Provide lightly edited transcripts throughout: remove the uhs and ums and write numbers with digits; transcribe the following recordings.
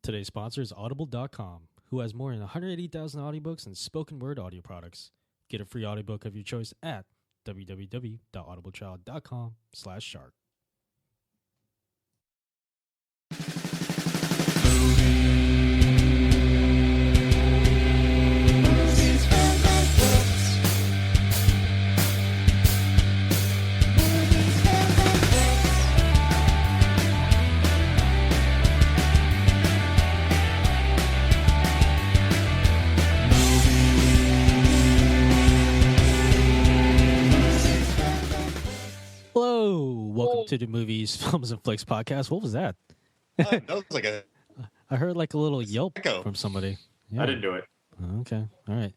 Today's sponsor is Audible.com, who has more than 180,000 audiobooks and spoken word audio products. Get a free audiobook of your choice at www.audibletrial.com/shark. Hello, welcome to the Movies, Films, and Flicks podcast. What was that? That was like a I heard like a little yelp echo from somebody. Yeah. I didn't do it. Okay, all right.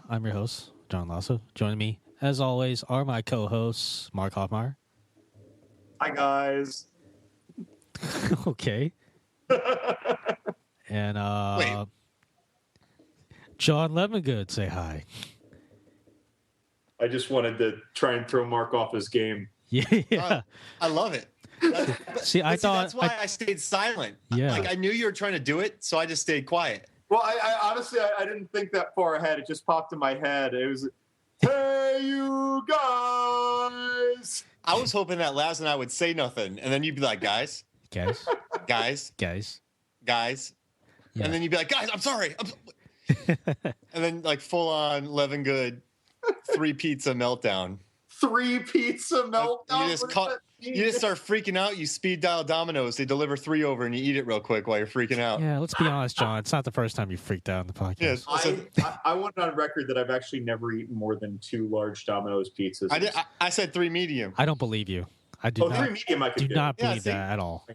I'm your host, John Lasso. Joining me, as always, are my co-hosts, Mark Hoffmeyer. Hi, guys. Okay. And Wait. John Lemongood, say hi. I just wanted to try and throw Mark off his game. Yeah. I love it. See, I thought that's why I stayed silent. Yeah. Like I knew you were trying to do it, so I just stayed quiet. Well, I honestly, I didn't think that far ahead. It just popped in my head. It was, hey, you guys. I was hoping that Laz and I would say nothing, and then you'd be like, guys, guys. guys. Yeah. And then you'd be like, guys, I'm sorry. And then like full on Levingood 3 pizza meltdown. 3 pizza meltdown. You just What does call- that mean? You just start freaking out. You speed dial Domino's. They deliver 3 over, and you eat it real quick while you're freaking out. Yeah, let's be honest, John. It's not the first time you freaked out in the podcast. Yes. I went on record that I've actually never eaten more than 2 large Domino's pizzas. I said 3 medium. I don't believe you. I do 3 not. medium I could Do do. not Yeah, believe see? that at all.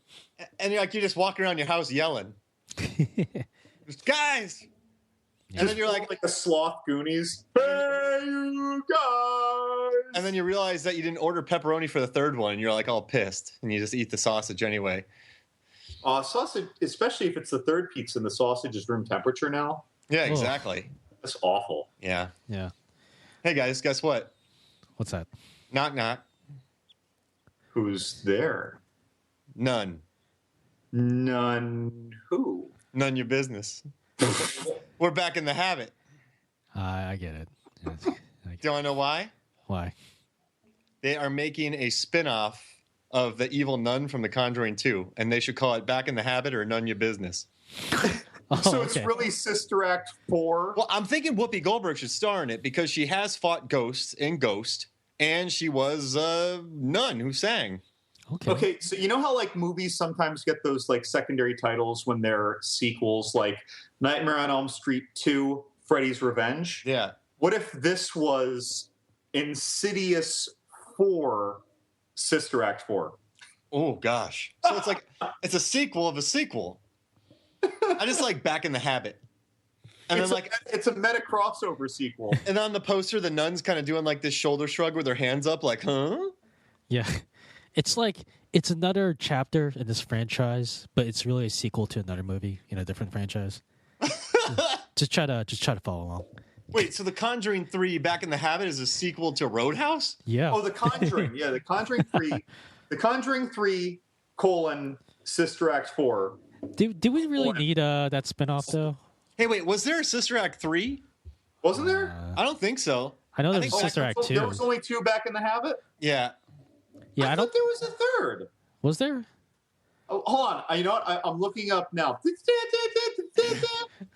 And you're walking around your house yelling, guys. And then you're like the sloth Goonies. Hey, you guys. and then you realize that you didn't order pepperoni for the 3rd one, and you're like all pissed, and you just eat the sausage anyway. Sausage, especially if it's the 3rd pizza and the sausage is room temperature now. Yeah, Ugh. exactly. That's awful. Yeah. Yeah. Hey guys, guess what? What's that? Knock knock. Who's there? None. None. Who? None your business. We're back in the habit. I get it. Do you want to know why? Why? They are making a spin-off of the evil nun from The Conjuring 2, and they should call it Back in the Habit or None Your Business. Oh, So it's okay. really Sister Act 4. Well, I'm thinking Whoopi Goldberg should star in it because she has fought ghosts in Ghost, and she was a nun who sang. Okay. Okay, so you know how like movies sometimes get those like secondary titles when they're sequels, like Nightmare on Elm Street 2, Freddy's Revenge? Yeah. What if this was Insidious 4, Sister Act 4? Oh gosh. So it's like it's a sequel of a sequel. I just like Back in the Habit. And then It's a meta crossover sequel. and on the poster the nun's kind of doing like this shoulder shrug with her hands up like, "Huh?" Yeah. It's like it's another chapter in this franchise, but it's really a sequel to another movie in a different franchise. just try to follow along. Wait, so The Conjuring 3 Back in the Habit is a sequel to Roadhouse? Yeah. Oh, The Conjuring. Yeah, The Conjuring 3. The Conjuring 3, Sister Act 4. Do we really need that spinoff though? Hey, wait, was there a Sister Act 3? Wasn't there? I don't think so. I know I there's think- a Sister Act 2. There was only 2 Back in the Habit? Yeah. Yeah, I don't. thought there was a 3rd. Was there? Oh, hold on. You know what? I'm looking up now.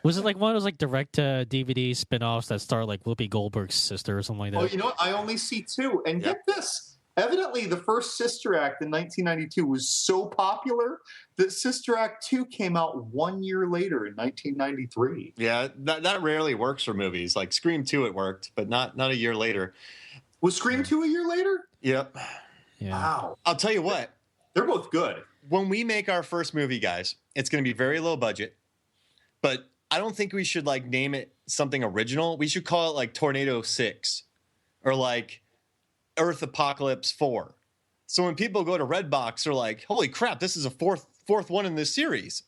Was it like one of those like direct to DVD spin-offs that starred like Whoopi Goldberg's sister or something like that? Oh, you know what? I only see 2. And get this. Evidently, the first Sister Act in 1992 was so popular that Sister Act 2 came out 1 year later in 1993. Yeah, that rarely works for movies. Like Scream 2 it worked, but not a year later. Was Scream 2 a year later? Yep. Yeah. Wow. I'll tell you what. They're both good. When we make our first movie, guys, it's going to be very low budget. But I don't think we should like name it something original. We should call it like Tornado 6 or like Earth Apocalypse 4. So when people go to Redbox, they're like, "Holy crap, this is a fourth one in this series."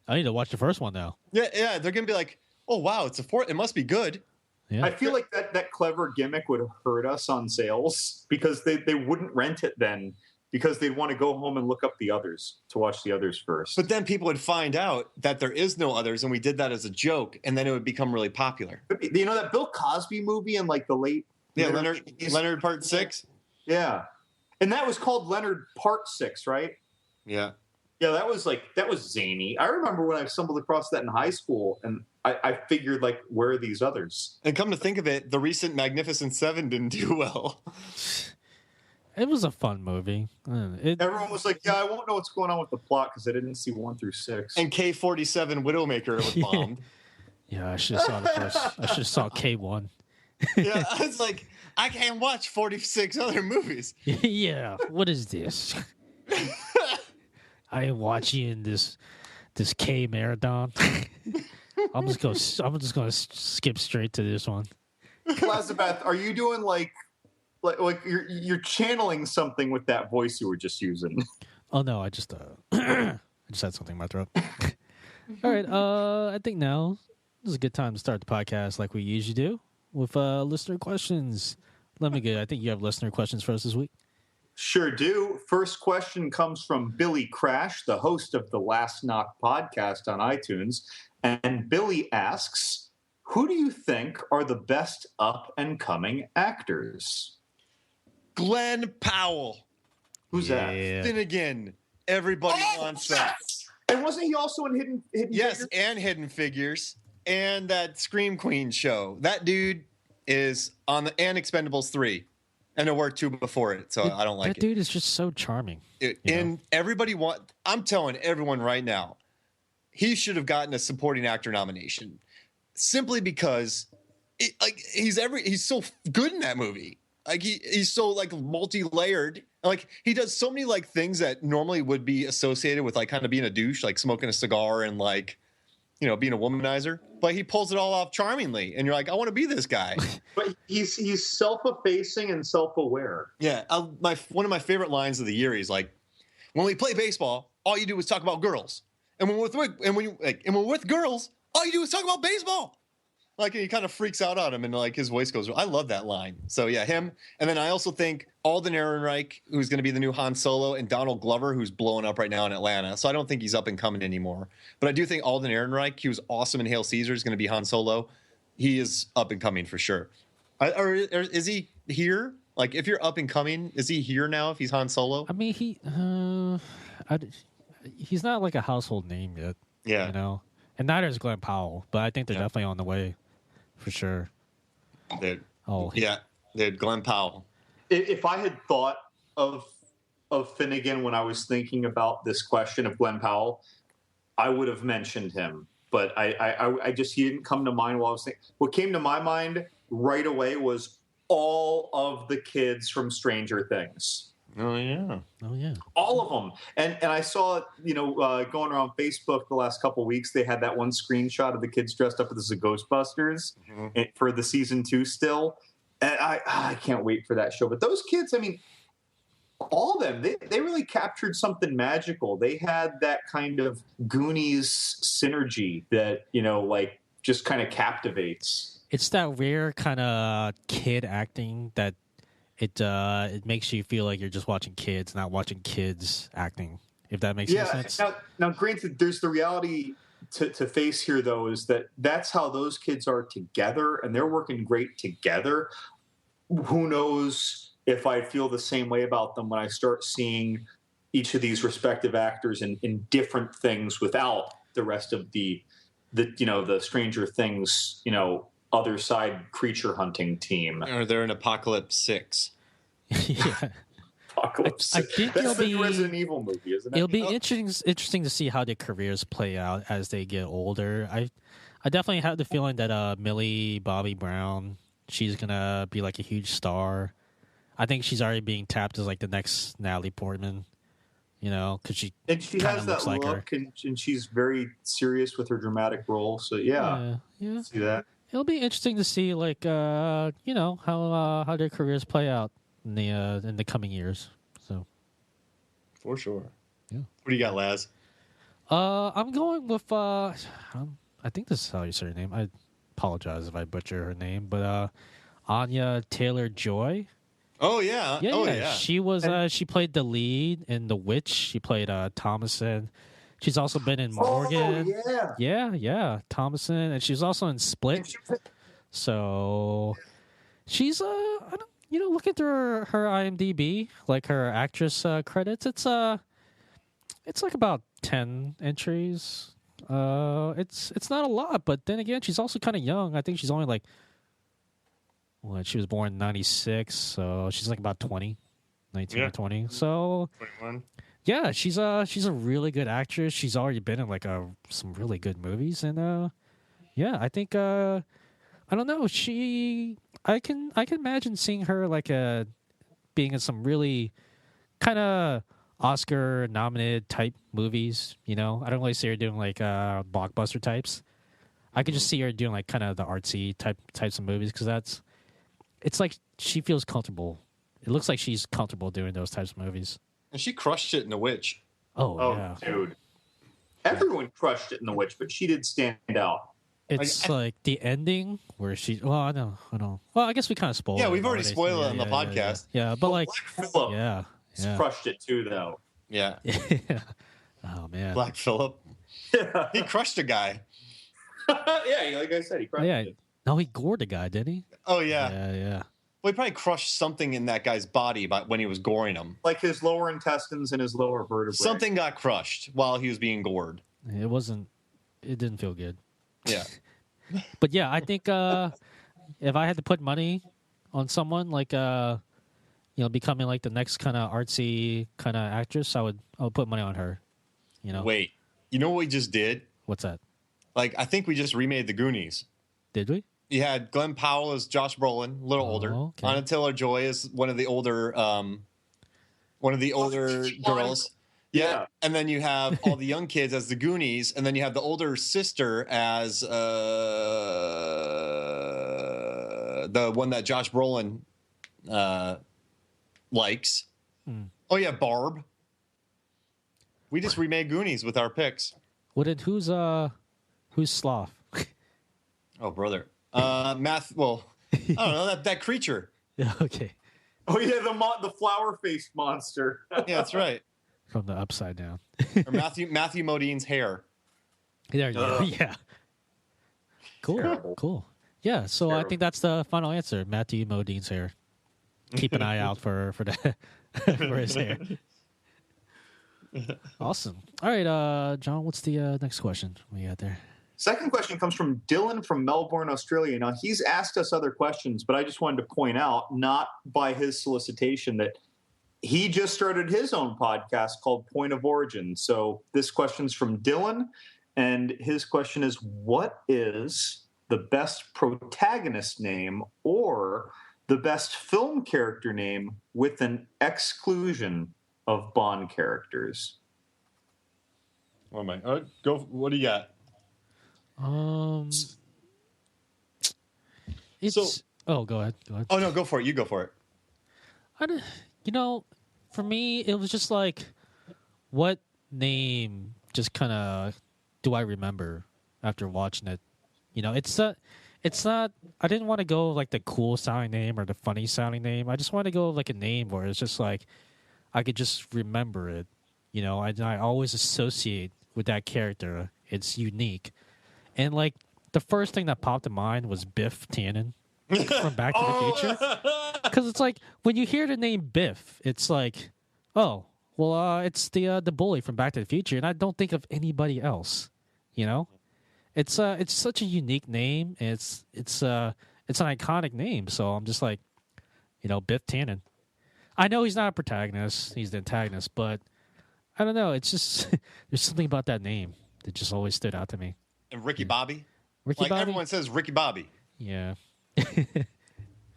I need to watch the first one now. Yeah, they're gonna be like, "Oh wow, it's a fourth. It must be good." Yeah. I feel like that clever gimmick would hurt us on sales because they wouldn't rent it then because they'd want to go home and look up the others to watch the others first. But then people would find out that there is no others, and we did that as a joke, and then it would become really popular. You know that Bill Cosby movie in like the late Leonard Part 6. Yeah, and that was called Leonard Part 6, right? Yeah. Yeah, that was zany. I remember when I stumbled across that in high school, and I figured, like, where are these others? And come to think of it, the recent Magnificent Seven didn't do well. It was a fun movie. Everyone was like, yeah, I won't know what's going on with the plot because I didn't see 1 through 6. And K-47 Widowmaker was bombed. Yeah, I should have saw the first. I should have saw K1. Yeah, I was like, I can't watch 46 other movies. Yeah, what is this? I ain't watching this K marathon. I'm just gonna skip straight to this one. Elizabeth, are you doing like you're channeling something with that voice you were just using? Oh no, I just I just had something in my throat. All right, I think now is a good time to start the podcast like we usually do with listener questions. Let me get. I think you have listener questions for us this week. Sure do. First question comes from Billy Crash, the host of the Last Knock podcast on iTunes. And Billy asks, who do you think are the best up-and-coming actors? Glenn Powell. Who's that? Finnegan. Everybody wants that. And wasn't he also in Hidden Yes, Figures? and Hidden Figures. And that Scream Queen show. That dude is on the and Expendables 3. And there were 2 before it, so I don't like it. That dude is just so charming. And everybody I'm telling everyone right now, he should have gotten a supporting actor nomination simply because he's so good in that movie. Like he's so like multi-layered. Like he does so many like things that normally would be associated with like kind of being a douche, like smoking a cigar and like, you know, being a womanizer. But he pulls it all off charmingly, and you're like, I want to be this guy. But he's self-effacing and self-aware. Yeah, one of my favorite lines of the year is like, when we play baseball, all you do is talk about girls, and when we're with girls, all you do is talk about baseball. Like, and he kind of freaks out on him, and like his voice goes. I love that line. So yeah, him. And then I also think Alden Ehrenreich, who's going to be the new Han Solo, and Donald Glover, who's blowing up right now in Atlanta. So I don't think he's up and coming anymore. But I do think Alden Ehrenreich, he was awesome in Hail Caesar, is going to be Han Solo. He is up and coming for sure. Or is he here? Like, if you're up and coming, is he here now? If he's Han Solo? I mean, he's not like a household name yet. Yeah, you know, and neither is Glenn Powell. But I think they're definitely on the way. For sure. Dude, Glenn Powell. If I had thought of Finnegan when I was thinking about this question of Glenn Powell, I would have mentioned him. But I just, he didn't come to mind while I was thinking. What came to my mind right away was all of the kids from Stranger Things. Oh yeah. All of them. And I saw, going around Facebook the last couple of weeks, they had that one screenshot of the kids dressed up as the Ghostbusters for the season 2 still. And I can't wait for that show. But those kids, I mean, all of them, they really captured something magical. They had that kind of Goonies synergy that, like just kind of captivates. It's that rare kind of kid acting that it makes you feel like you're just watching kids, not watching kids acting, if that makes any sense. Now, granted, there's the reality to face here, though, is that's how those kids are together, and they're working great together. Who knows if I feel the same way about them when I start seeing each of these respective actors in different things without the rest of the Stranger Things, other side creature hunting team. Or they're in Apocalypse 6. Yeah. Apocalypse. I think That's the Resident Evil movie, isn't it? It'll be interesting to see how their careers play out as they get older. I definitely have the feeling that Millie Bobby Brown, she's gonna be like a huge star. I think she's already being tapped as like the next Natalie Portman. Because she has that like look, and she's very serious with her dramatic role. So yeah. See that. It'll be interesting to see, like, how their careers play out in the coming years. So, for sure. Yeah. What do you got, Laz? I'm going with I think this is how you say her name. I apologize if I butcher her name, but Anya Taylor-Joy. Oh yeah. Yeah, Oh yeah. yeah. She was. She played the lead in The Witch. She played Thomason. She's also been in Morgan. Oh, yeah. Yeah. Thomason, and she's also in Split. And she was- So she's I don't, looking through her IMDb, like her actress credits. It's like about 10 entries. It's not a lot, but then again, she's also kind of young. I think she's only like, well, she was born in 96, so she's like about 20, 19 or 20. So 21. yeah, she's a really good actress. She's already been in like some really good movies, and yeah, I think I don't know. I can imagine seeing her like being in some really kind of Oscar nominated type movies. I don't really see her doing like blockbuster types. I could just see her doing like kind of the artsy types of movies because it's like she feels comfortable. It looks like she's comfortable doing those types of movies. And she crushed it in The Witch. Oh, Yeah. dude. Everyone crushed it in The Witch, but she did stand out. It's like the ending where she. Well, I know. Well, I guess we kind of spoiled. Yeah, it we've already nowadays. spoiled it on the podcast. Yeah, but like, Black Phillip yeah. crushed it too, though. Yeah. Oh man. Black Phillip. Yeah, He crushed a guy. yeah. Like I said, he crushed Yeah. it. No, he gored a guy, didn't he? Oh yeah. Yeah. Well, he probably crushed something in that guy's body when he was goring him. Like his lower intestines and his lower vertebrae. Something got crushed while he was being gored. It wasn't. It didn't feel good. Yeah. But yeah, I think if I had to put money on someone like becoming like the next kind of artsy kind of actress, I would put money on her. Wait. You know what we just did? What's that? Like, I think we just remade The Goonies. Did we? You had Glenn Powell as Josh Brolin, a little older. Okay. Anna Taylor-Joy is one of the older girls. Yeah. And then you have all the young kids as the Goonies, and then you have the older sister as the one that Josh Brolin likes. Oh yeah, Barb. We just remade Goonies with our picks. Well, then who's Sloth? Oh brother. Well, I don't know, that creature. Yeah. Okay. Oh yeah, the flower faced monster. Yeah, that's right. From the upside down. Or Matthew Modine's hair. There you go. Ugh. Yeah. Cool. Terrible. Cool. Yeah. So I Terrible. think that's the final answer. Matthew Modine's hair. Keep an eye out for that for his hair. Awesome. All right, John. What's the next question we got there? Second question comes from Dylan from Melbourne, Australia. Now, he's asked us other questions, but I just wanted to point out, not by his solicitation, that he just started his own podcast called Point of Origin. So this question's from Dylan, and his question is, what is the best protagonist name or the best film character name with an exclusion of Bond characters? Oh my! Go. What do you got? It's. Oh, go ahead. Oh no, go for it. You go for it. For me, it was just like, what name just kind of do I remember after watching it? It's not. I didn't want to go like the cool sounding name or the funny sounding name. I just wanted to go like a name where it's just like I could just remember it. I always associate with that character. It's unique, and like the first thing that popped in mind was Biff Tannen from Back to the Future. Because it's like when you hear the name Biff, it's like, oh, well, it's the bully from Back to the Future, and I don't think of anybody else. It's such a unique name. And it's an iconic name, so I'm just like, Biff Tannen. I know he's not a protagonist; he's the antagonist, but I don't know. It's just there's something about that name that just always stood out to me. And Ricky Bobby. Ricky Bobby. Everyone says Ricky Bobby. Yeah.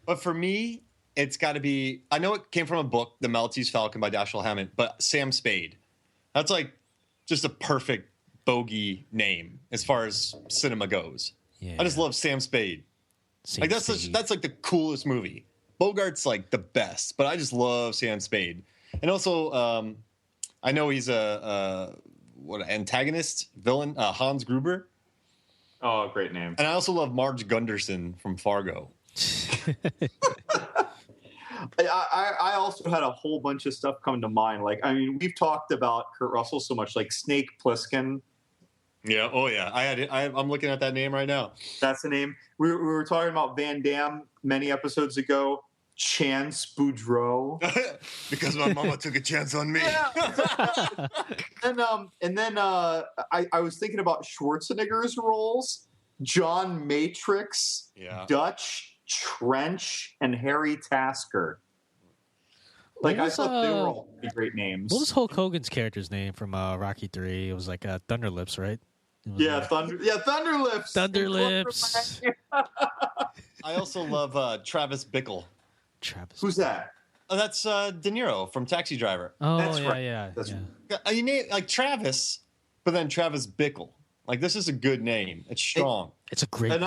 But for me, it's got to be. I know it came from a book, The Maltese Falcon by Dashiell Hammett, but Sam Spade. That's like just a perfect bogey name as far as cinema goes. Yeah. I just love Sam Spade. Like that's like the coolest movie. Bogart's like the best, but I just love Sam Spade. And also, I know he's an antagonist villain, Hans Gruber. Oh, great name. And I also love Marge Gunderson from Fargo. I also had a whole bunch of stuff come to mind. Like, I mean, we've talked about Kurt Russell so much, like Snake Plissken. Yeah. Oh, yeah. I'm looking at that name right now. That's the name. We were talking about Van Damme many episodes ago. Chance Boudreaux. Because my mama took a chance on me. And then I was thinking about Schwarzenegger's roles: John Matrix, Yeah. Dutch, Trench, and Harry Tasker. Like, I thought they were all pretty great names. What was Hulk Hogan's character's name from Rocky 3? It was like Thunder Lips, right? Thunder Lips. Thunder Lips. I also love Travis Bickle. Travis. Who's that? Oh, that's De Niro from Taxi Driver. Oh, That's yeah, right. yeah. That's yeah. You name like Travis, but then Travis Bickle. Like, this is a good name. It's strong. It's a great name.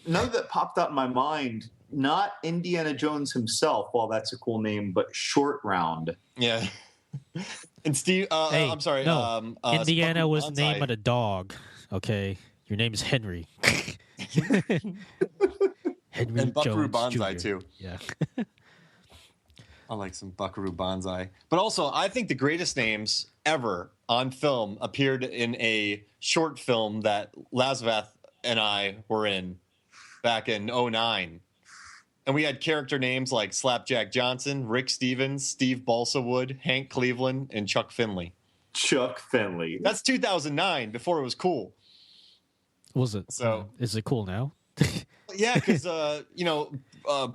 Another that popped out in my mind, not Indiana Jones himself, while that's a cool name, but Short Round. Yeah. And Steve, Hey, I'm sorry. no. Indiana Spucky was the name Bonsai. of the dog. Okay, your name is Henry. Henry And Buckaroo Jones Banzai, Jr. too. Yeah. I like some Buckaroo Banzai. But also, I think the greatest names ever on film appeared in a short film that Lazvath and I were in back in 2009. And we had character names like Slapjack Johnson, Rick Stevens, Steve Balsawood, Hank Cleveland, and Chuck Finley. Chuck Finley. That's 2009, before it was cool. Was it? So- is it cool now? Yeah, because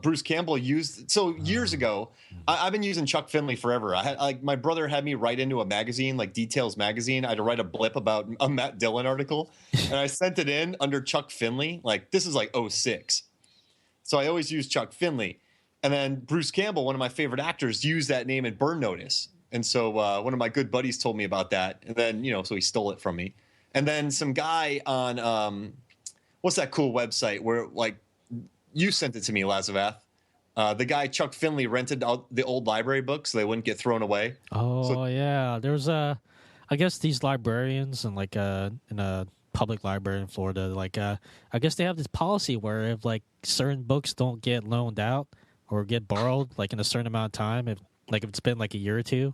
Bruce Campbell used years ago. I've been using Chuck Finley forever. I had like my brother had me write into a magazine like Details magazine. I had to write a blip about a Matt Dillon article, and I sent it in under Chuck Finley. Like, this is like 2006, so I always use Chuck Finley. And then Bruce Campbell, one of my favorite actors, used that name in Burn Notice. And so one of my good buddies told me about that, and then so he stole it from me. And then some guy on what's that cool website where like you sent it to me, Lazavath. The guy Chuck Finley rented out the old library books so they wouldn't get thrown away. Oh, yeah. There's I guess these librarians and like in a public library in Florida, like I guess they have this policy where if like certain books don't get loaned out or get borrowed like in a certain amount of time, if it's been like a year or two,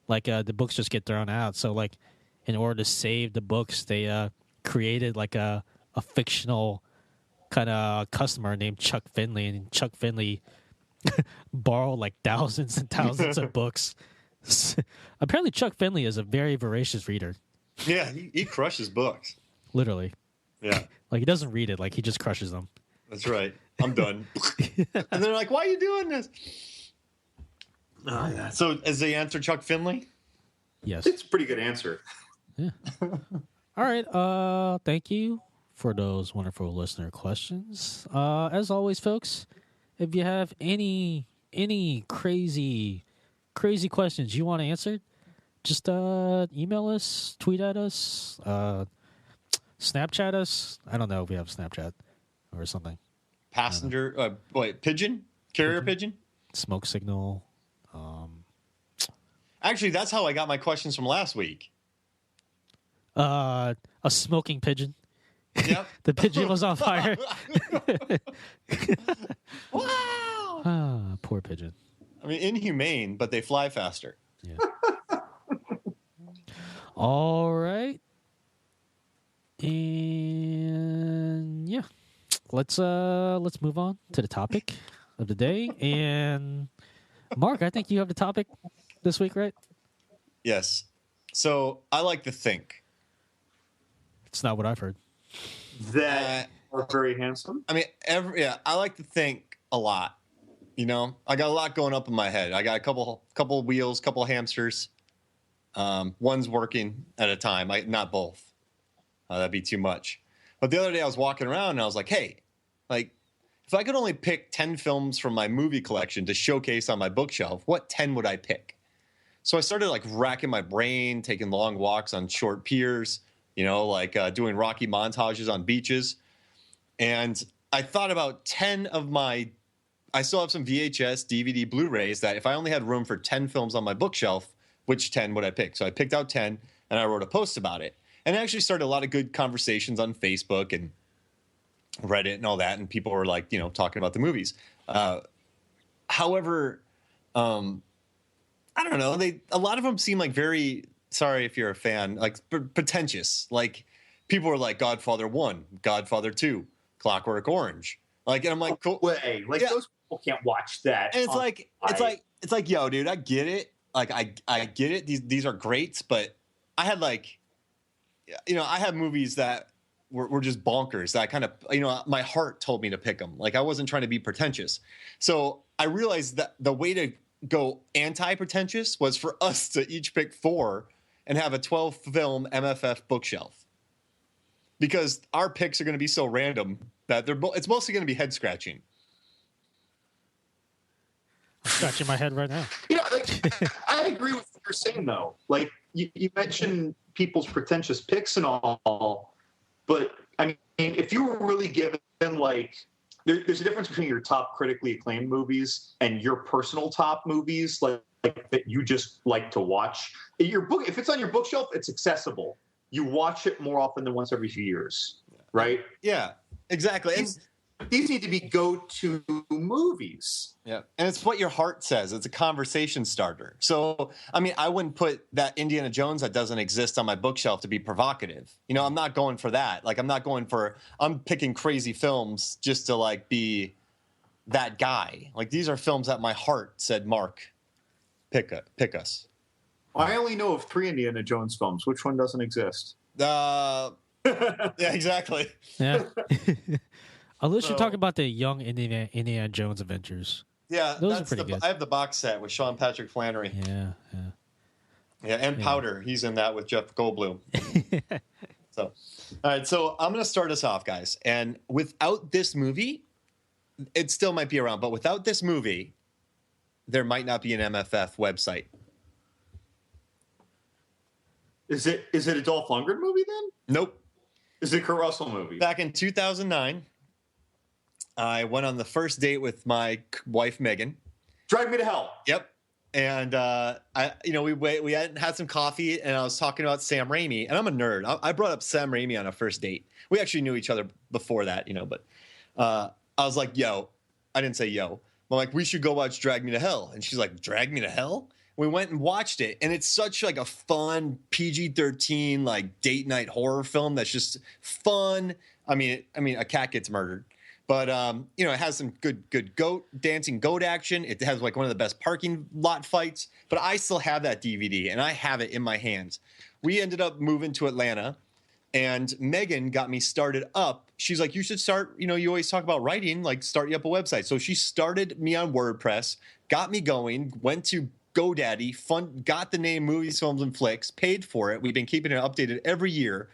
like the books just get thrown out. So like in order to save the books, they created like a fictional kind of customer named Chuck Finley, and Chuck Finley borrowed like thousands and thousands of books. Apparently, Chuck Finley is a very voracious reader. Yeah, he crushes books. Literally, Yeah, like he doesn't read it; like he just crushes them. that's right. I'm done. And they're like, "Why are you doing this?" So, is the answer Chuck Finley? Yes. It's a pretty good answer. All right. Thank you for those wonderful listener questions. As always, folks, if you have any crazy questions you want answered, just email us, tweet at us, Snapchat us. I don't know if we have Snapchat or something. Passenger, pigeon, carrier pigeon. Smoke signal. Actually, that's how I got my questions from last week. A smoking pigeon. Yep. The pigeon was on fire. Wow. Ah, poor pigeon. I mean, inhumane, but they fly faster. Yeah. All right. And yeah. Let's move on to the topic of the day. And Mark, I think you have the topic this week, right? Yes. So I like to think. It's not what I've heard. That are very handsome. I mean, I like to think a lot. I got a lot going up in my head. I got a couple wheels, couple hamsters. One's working at a time. Not both. That'd be too much. But the other day I was walking around and I was like, hey, like, if I could only pick 10 films from my movie collection to showcase on my bookshelf, what 10 would I pick? So I started like racking my brain, taking long walks on short piers, doing Rocky montages on beaches. And I thought about 10 of I still have some VHS, DVD, Blu-rays that if I only had room for 10 films on my bookshelf, which 10 would I pick? So I picked out 10 and I wrote a post about it. And it actually started a lot of good conversations on Facebook and Reddit and all that. And people were like, talking about the movies. However, I don't know. A lot of them seem like very, sorry if you're a fan, like pretentious. Like people were like Godfather 1, Godfather 2, Clockwork Orange. Like, and I'm like, cool. Way. Like, those people can't watch that. And it's like, yo, dude, I get it. Like, I get it. These are greats, but I had like, I had movies that were just bonkers that I kind of, my heart told me to pick them. Like, I wasn't trying to be pretentious. So I realized that the way to go anti-pretentious was for us to each pick 4 and have a 12-film MFF bookshelf. Because our picks are going to be so random that it's mostly going to be head-scratching. I'm scratching my head right now. I agree with what you're saying, though. Like, you mentioned people's pretentious picks and all, but, I mean, if you were really given, like, there's a difference between your top critically acclaimed movies and your personal top movies, like that you just like to watch. Your book, if it's on your bookshelf, it's accessible. You watch it more often than once every few years, right? Yeah, exactly. These need to be go-to movies. Yeah, and it's what your heart says. It's a conversation starter. So, I mean, I wouldn't put that Indiana Jones that doesn't exist on my bookshelf to be provocative. I'm not going for that. Like, I'm picking crazy films just to, like, be that guy. Like, these are films that my heart said, Mark, pick us. I only know of 3 Indiana Jones films. Which one doesn't exist? Yeah, exactly. Yeah. Unless you're talking about the young Indiana Jones Adventures. Yeah, those are pretty good. I have the box set with Sean Patrick Flannery. Yeah, and Powder. He's in that with Jeff Goldblum. So, all right. So I'm going to start us off, guys. And without this movie, it still might be around. But without this movie, there might not be an MFF website. Is it a Dolph Lundgren movie then? Nope. Is it a Kurt Russell movie? Back in 2009, I went on the first date with my wife, Megan. Drag Me to Hell. Yep. And we had some coffee, and I was talking about Sam Raimi, and I'm a nerd. I brought up Sam Raimi on a first date. We actually knew each other before that, but I was like, yo, I didn't say yo. I'm like, we should go watch Drag Me to Hell. And she's like, Drag Me to Hell? We went and watched it, and it's such like a fun PG-13 like date night horror film that's just fun. I mean, a cat gets murdered. But, it has some good dancing goat action. It has like one of the best parking lot fights. But I still have that DVD, and I have it in my hands. We ended up moving to Atlanta, and Megan got me started up. She's like, you should start, you always talk about writing, like start you up a website. So she started me on WordPress, got me going, went to GoDaddy, got the name Movies, Films, and Flicks, paid for it. We've been keeping it updated every year.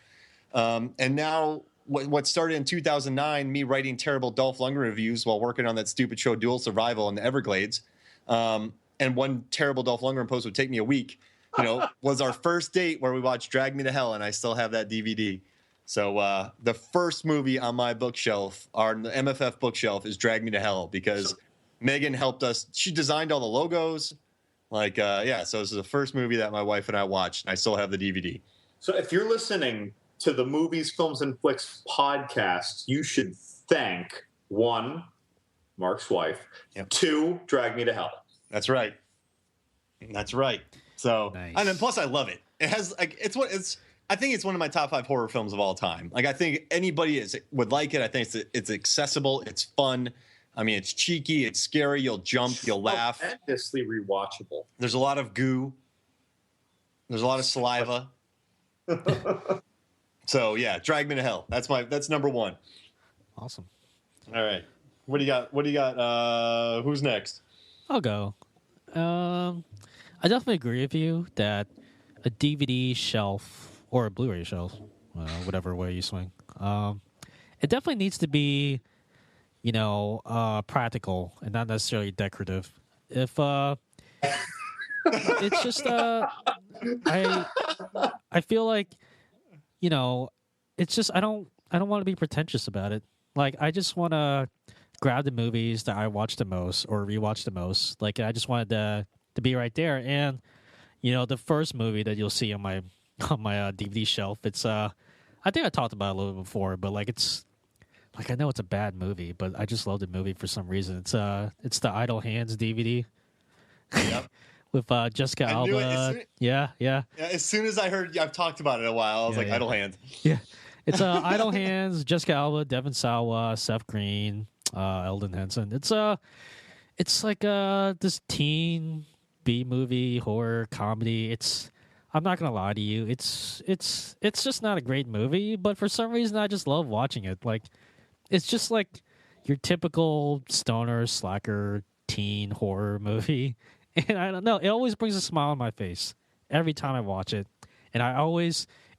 And now... What started in 2009, me writing terrible Dolph Lundgren reviews while working on that stupid show Dual Survival in the Everglades, and one terrible Dolph Lundgren post would take me a week, was our first date where we watched Drag Me to Hell, and I still have that DVD. So the first movie on my bookshelf, our MFF bookshelf, is Drag Me to Hell because Megan helped us. She designed all the logos. So this is the first movie that my wife and I watched, and I still have the DVD. So if you're listening to the Movies, Films, and Flicks podcast, you should thank 1, Mark's wife, 2, Drag Me to Hell. That's right. So, nice. And then plus I love it. It has like I think it's one of my top 5 horror films of all time. Like I think anybody would like it. I think it's accessible. It's fun. I mean, it's cheeky. It's scary. You'll jump. You'll laugh. Tremendously rewatchable. There's a lot of goo. There's a lot of saliva. So yeah, Drag Me to Hell. That's number 1. Awesome. All right. What do you got? Who's next? I'll go. I definitely agree with you that a DVD shelf or a Blu-ray shelf, whatever way you swing, it definitely needs to be, practical and not necessarily decorative. If it's just I feel like, it's just I don't want to be pretentious about it. Like I just want to grab the movies that I watch the most or rewatch the most. Like I just wanted to be right there. And the first movie that you'll see on my DVD shelf, it's I think I talked about it a little bit before, but like it's like I know it's a bad movie, but I just love the movie for some reason. It's the Idle Hands DVD. Yep. with Jessica I knew it as Alba. soon- Yeah. Yeah, as soon as I heard I've talked about it a while, I was Yeah, like, yeah. Idle Hands. Yeah. It's Idle Hands, Jessica Alba, Devon Sawa, Seth Green, Eldon Henson. It's like this teen B movie horror comedy. I'm not gonna lie to you. It's just not a great movie, but for some reason I just love watching it. Like it's just like your typical stoner slacker teen horror movie. And I don't know, it always brings a smile on my face every time I watch it. And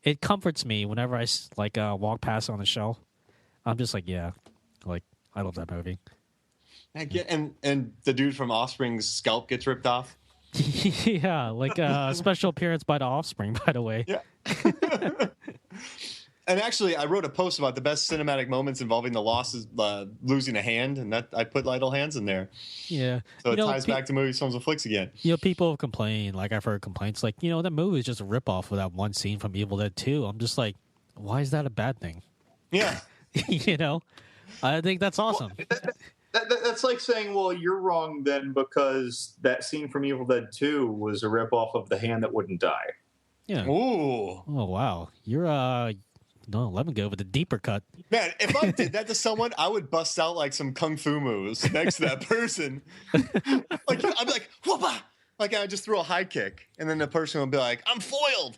it comforts me whenever I walk past it on the shelf. I'm just like, yeah, like I love that movie. And the dude from Offspring's scalp gets ripped off. Yeah, like a special appearance by the Offspring, by the way. Yeah. And actually, I wrote a post about the best cinematic moments involving the losses, losing a hand, and that I put Idle Hands in there. Yeah. So it ties back to movies, films, and flicks again. People complain, like I've heard complaints, like, that movie is just a ripoff of that one scene from Evil Dead 2. I'm just like, why is that a bad thing? Yeah. I think that's awesome. That's like saying, well, you're wrong then because that scene from Evil Dead 2 was a ripoff of The Hand That Wouldn't Die. Yeah. Ooh. Oh, wow. You're, no, let me go with a deeper cut. Man, if I did that to someone, I would bust out like some kung fu moves next to that person. Like I'd be like, whoopah! Like I just throw a high kick, and then the person would be like, I'm foiled.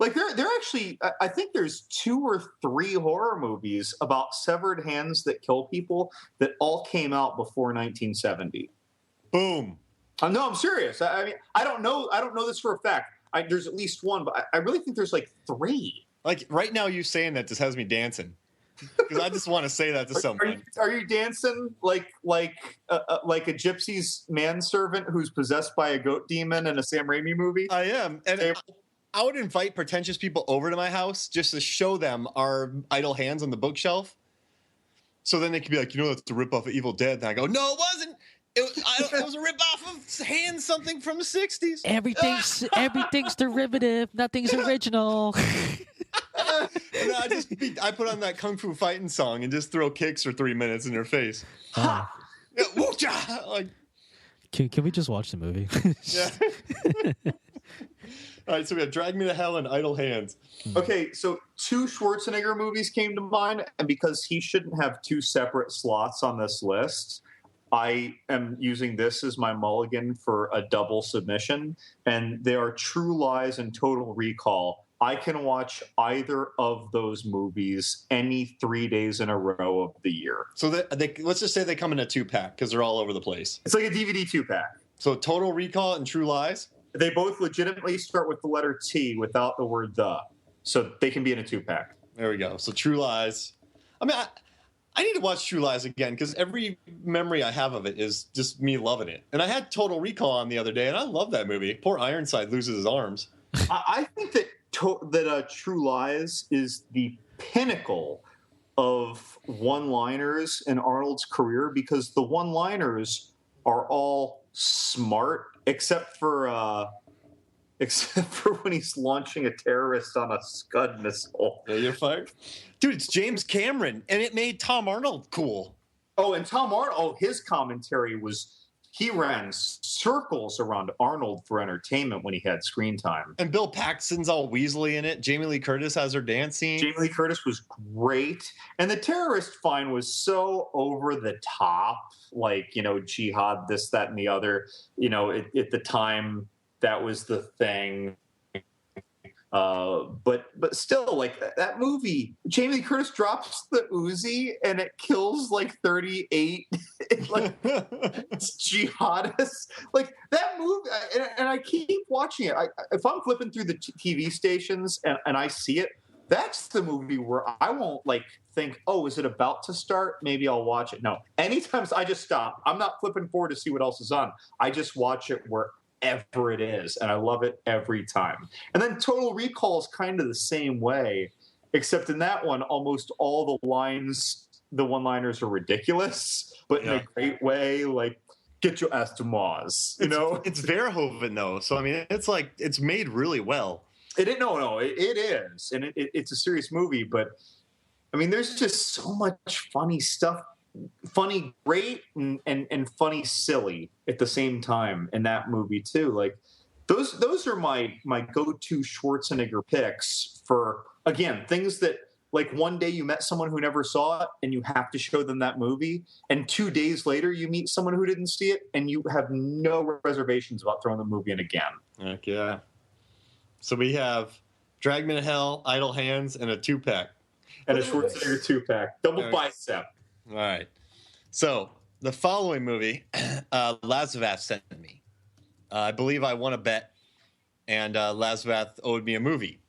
Like they're actually, I think there's 2 or 3 horror movies about severed hands that kill people that all came out before 1970. Boom. No, I'm serious. I mean, I don't know this for a fact. There's at least one, but I really think there's like 3. Like right now, you saying that just has me dancing because I just want to say that to someone. Are you dancing like a gypsy's manservant who's possessed by a goat demon in a Sam Raimi movie? I am, and I would invite pretentious people over to my house just to show them our Idle Hands on the bookshelf, so then they could be like, that's a ripoff of Evil Dead. And I go, no, it wasn't. It was a ripoff of Hands something from the 60s. Everything's derivative. Nothing's original. And I put on that Kung Fu Fighting song and just throw kicks for 3 minutes in their face. Uh, Yeah, woo-cha! Like, can we just watch the movie? yeah. All right, so we have Drag Me to Hell and Idle Hands. Okay, so 2 Schwarzenegger movies came to mind, and because he shouldn't have 2 separate slots on this list, I am using this as my mulligan for a double submission, and they are True Lies and Total Recall. I can watch either of those movies any 3 days in a row of the year. So let's just say they come in a 2-pack because they're all over the place. It's like a DVD 2-pack. So Total Recall and True Lies? They both legitimately start with the letter T without the word the. So they can be in a 2-pack. There we go. So True Lies. I mean, I need to watch True Lies again because every memory I have of it is just me loving it. And I had Total Recall on the other day, and I love that movie. Poor Ironside loses his arms. I think that True Lies is the pinnacle of one-liners in Arnold's career because the one-liners are all smart except for when he's launching a terrorist on a Scud missile. Yeah, you're fired. Dude, it's James Cameron, and it made Tom Arnold cool. Oh, and Tom Arnold, his commentary he ran circles around Arnold for entertainment when he had screen time. And Bill Paxton's all Weasley in it. Jamie Lee Curtis has her dance scene. Jamie Lee Curtis was great. And the terrorist find was so over the top, like, jihad, this, that, and the other. At the time, that was the thing. But still, like that movie, Jamie Lee Curtis drops the Uzi and it kills like 38 like jihadists. Like that movie, and I keep watching it. If I'm flipping through the TV stations and I see it, that's the movie where I won't like think, oh, is it about to start? Maybe I'll watch it. No, anytime I just stop. I'm not flipping forward to see what else is on. I just watch it wherever it is, and I love it every time. And then Total Recall is kind of the same way, except in that one, almost all the one-liners are ridiculous, but in a great way, like, get your ass to Mars, It's Verhoeven, though, so, I mean, it's made really well. It is, and it's a serious movie, but, I mean, there's just so much funny stuff funny great and funny silly at the same time in that movie too. Like those are my go-to Schwarzenegger picks for, again, things that, like, one day you met someone who never saw it and you have to show them that movie, and 2 days later you meet someone who didn't see it and you have no reservations about throwing the movie in again. Heck yeah. So we have Drag Me to Hell, Idle Hands, and a 2-pack. And a Schwarzenegger 2-pack. Double bicep. All right. So the following movie, Lazarus sent me. I believe I won a bet, and Lazarus owed me a movie.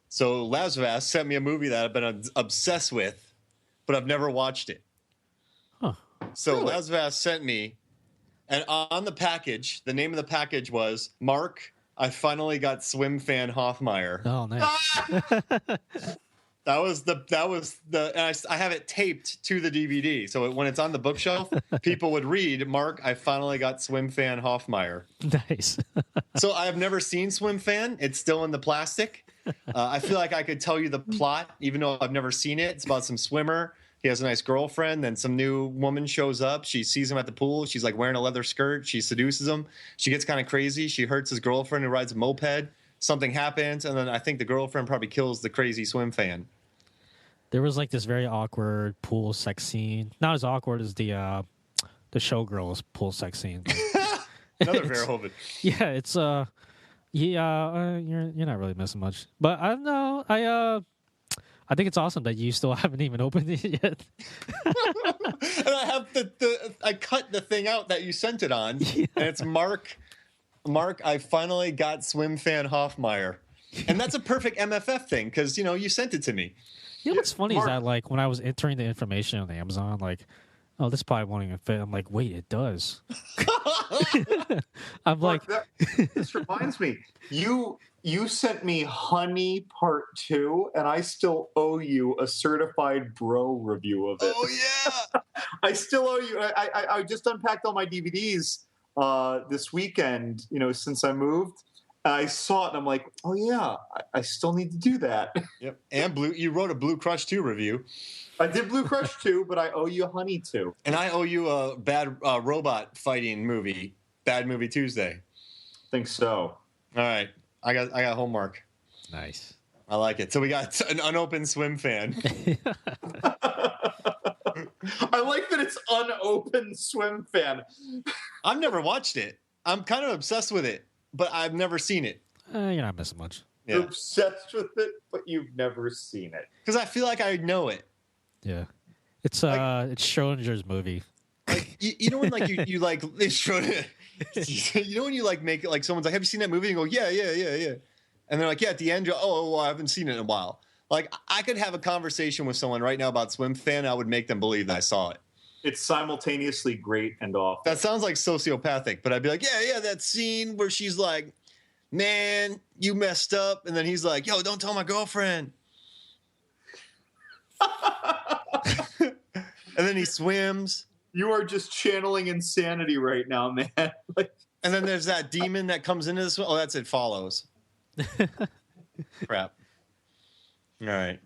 So Lazarus sent me a movie that I've been obsessed with, but I've never watched it. Huh. So Really? Lazarus sent me, and on the package, the name of the package was, Mark, I finally got Swim Fan Hoffmeyer. Oh, nice. That was the, and I have it taped to the DVD. So when it's on the bookshelf, people would read, Mark, I finally got Swim Fan Hoffmeyer. Nice. So I have never seen Swim Fan. It's still in the plastic. I feel like I could tell you the plot, even though I've never seen it. It's about some swimmer. He has a nice girlfriend. Then some new woman shows up. She sees him at the pool. She's like wearing a leather skirt. She seduces him. She gets kind of crazy. She hurts his girlfriend who rides a moped. Something happens. And then I think the girlfriend probably kills the crazy swim fan. There was like this very awkward pool sex scene. Not as awkward as the Showgirls pool sex scene. Another Verhoeven. Yeah, it's you're not really missing much. But I don't know. I think it's awesome that you still haven't even opened it yet. And I have I cut the thing out that you sent it on, Yeah. and it's Mark, I finally got Swim Fan Hoffmeyer. And that's a perfect MFF thing, because, you sent it to me. You know what's funny Mark- is that, like, when I was entering the information on Amazon, like, oh, this probably won't even fit. I'm like, wait, it does. I'm like, This reminds me. You sent me Honey Part 2, and I still owe you a certified bro review of it. Oh, yeah. I still owe you. I just unpacked all my DVDs this weekend, since I moved. I saw it, and I'm like, oh, yeah, I still need to do that. Yep. And you wrote a Blue Crush 2 review. I did Blue Crush 2, but I owe you Honey 2. And I owe you a bad robot fighting movie, Bad Movie Tuesday. Think so. All right. I got homework. nice. I like it. So we got an unopened Swim Fan. I like that it's unopened Swim Fan. I've never watched it. I'm kind of obsessed with it, but I've never seen it. You're not missing much. You're Yeah. obsessed with it, but you've never seen it. Because I feel like I know it. Yeah. It's Like- it's Schrodinger's movie. Like you know when like you like it's Schroeder- you know when you like make it like someone's like, have you seen that movie? And you go, yeah. And they're like, yeah, at the end, oh, well, I haven't seen it in a while. Like I could have a conversation with someone right now about Swim Fan. I would make them believe that I saw it. It's simultaneously great and awful. That sounds like sociopathic, but I'd be like, yeah, that scene where she's like, man, you messed up. And then he's like, yo, don't tell my girlfriend. And then he swims. You are just channeling insanity right now, man. Like, And then there's that demon that comes into this. Oh, that's It Follows. Crap. All right.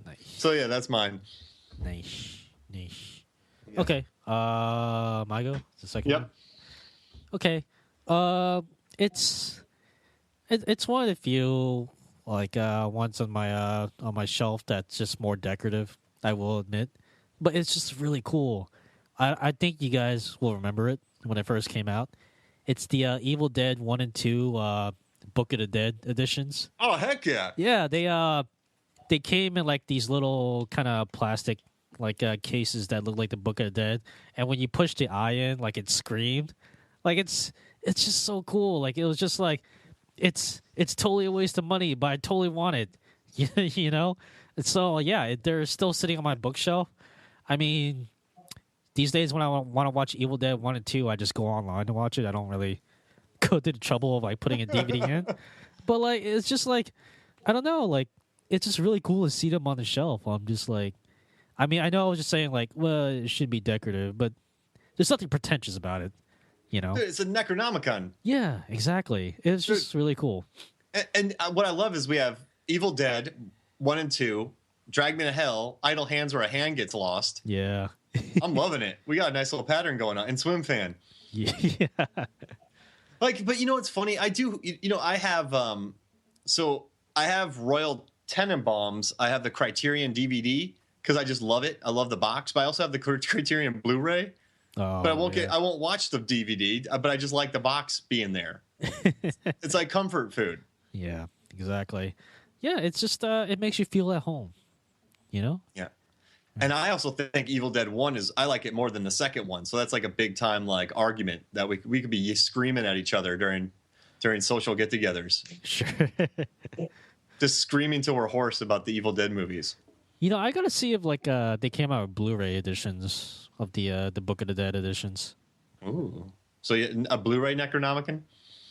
Nice. So yeah, that's mine. Nice. Okay. My go? The second Yep. one? Okay. It's one of the few like ones on my shelf that's just more decorative, I will admit. But it's just really cool. I think you guys will remember it when it first came out. It's the Evil Dead 1 and 2 Book of the Dead editions. Oh heck yeah! Yeah, they came in like these little kind of plastic like cases that look like the Book of the Dead, and when you push the eye in, like it screamed. Like it's just so cool. Like it was just like it's totally a waste of money, but I totally want it. You know? So yeah, they're still sitting on my bookshelf. I mean, these days when I want to watch Evil Dead 1 and 2, I just go online to watch it. I don't really go to the trouble of like putting a DVD in. But like it's just like I don't know, like it's just really cool to see them on the shelf. I'm just like, I mean, I know I was just saying like, well, it should be decorative, but there's nothing pretentious about it, you know? Dude, it's a Necronomicon. Yeah, exactly. It's just really cool. And what I love is we have Evil Dead 1 and 2, Drag Me to Hell, Idle Hands where a hand gets lost, Yeah. I'm loving it. We got a nice little pattern going on. And Swim Fan. Yeah. Like, but you know what's funny? I do. You know, I have. So I have Royal Tenenbaums. I have the Criterion DVD because I just love it. I love the box. But I also have the Criterion Blu-ray. Oh, But I won't watch the DVD. But I just like the box being there. It's like comfort food. Yeah, exactly. Yeah, it's just it makes you feel at home. You know? Yeah. And I also think Evil Dead 1 I like it more than the second one. So that's like a big time like argument that we could be screaming at each other during social get-togethers. Sure. Just screaming till we're hoarse about the Evil Dead movies. You know, I gotta see if like they came out with Blu-ray editions of the Book of the Dead editions. Ooh. So a Blu-ray Necronomicon?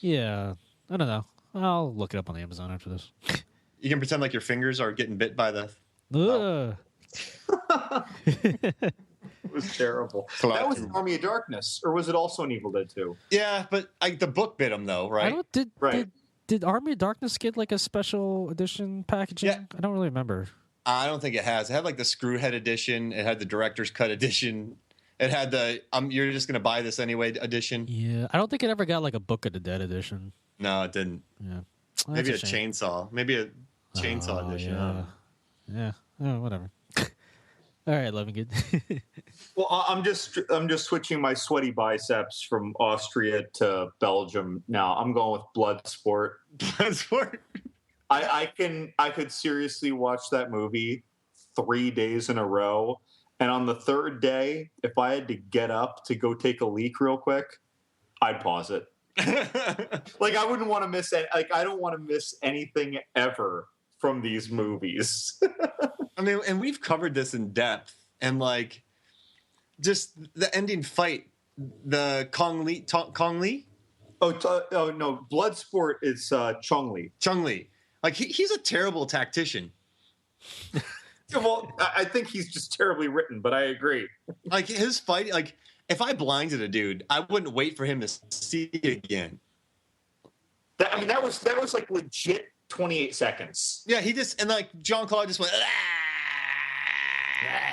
Yeah, I don't know. I'll look it up on Amazon after this. You can pretend like your fingers are getting bit by the... Ugh. It was terrible. That was an Army of Darkness, or was it also an Evil Dead 2? Yeah, but the book bit them though, right? Did Army of Darkness get like a special edition packaging? Yeah. I don't really remember. I don't think it has. It had like the Screwhead edition. It had the Director's Cut edition. It had the you're just going to buy this anyway edition. Yeah, I don't think it ever got like a Book of the Dead edition. No, it didn't. Yeah, well, maybe a shame. chainsaw. Maybe a chainsaw edition. Yeah, yeah. Oh, whatever. All right, loving good. Well, I'm just switching my sweaty biceps from Austria to Belgium now. I'm going with Bloodsport. Bloodsport. I could seriously watch that movie 3 days in a row, and on the third day, if I had to get up to go take a leak real quick, I'd pause it. Like I wouldn't want to miss it. Like I don't want to miss anything ever from these movies. I mean, and we've covered this in depth, and like, just the ending fight, the Kong Li. Oh no, Bloodsport is Chong Li. Like he's a terrible tactician. Well, I think he's just terribly written, but I agree. Like his fight, like if I blinded a dude, I wouldn't wait for him to see it again. That was like legit 28 seconds. Yeah, he just, and like Jean-Claude just went,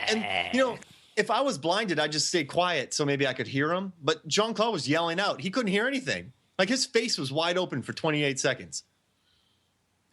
and you know, if I was blinded, I'd just stay quiet so maybe I could hear him. But Jean-Claude was yelling out; he couldn't hear anything. Like his face was wide open for 28 seconds.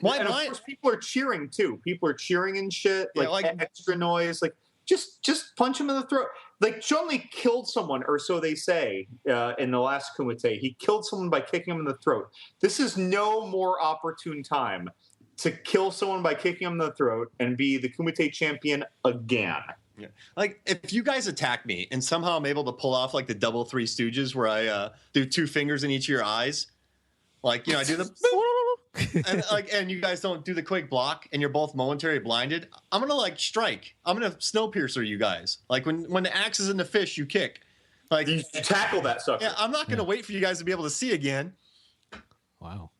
Why? And of course, people are cheering too. People are cheering and shit, like extra noise. Like just punch him in the throat. Like Chun-Li killed someone, or so they say in the last Kumite. He killed someone by kicking him in the throat. This is no more opportune time to kill someone by kicking him in the throat and be the Kumite champion again. Yeah. Like if you guys attack me and somehow I'm able to pull off like the double Three Stooges where I do two fingers in each of your eyes, like, you know, I do the and you guys don't do the quick block and you're both momentarily blinded, I'm gonna like strike. I'm gonna Snowpiercer you guys. Like when the axe is in the fish, you kick. Like you tackle that sucker. Yeah, I'm not gonna wait for you guys to be able to see again. Wow.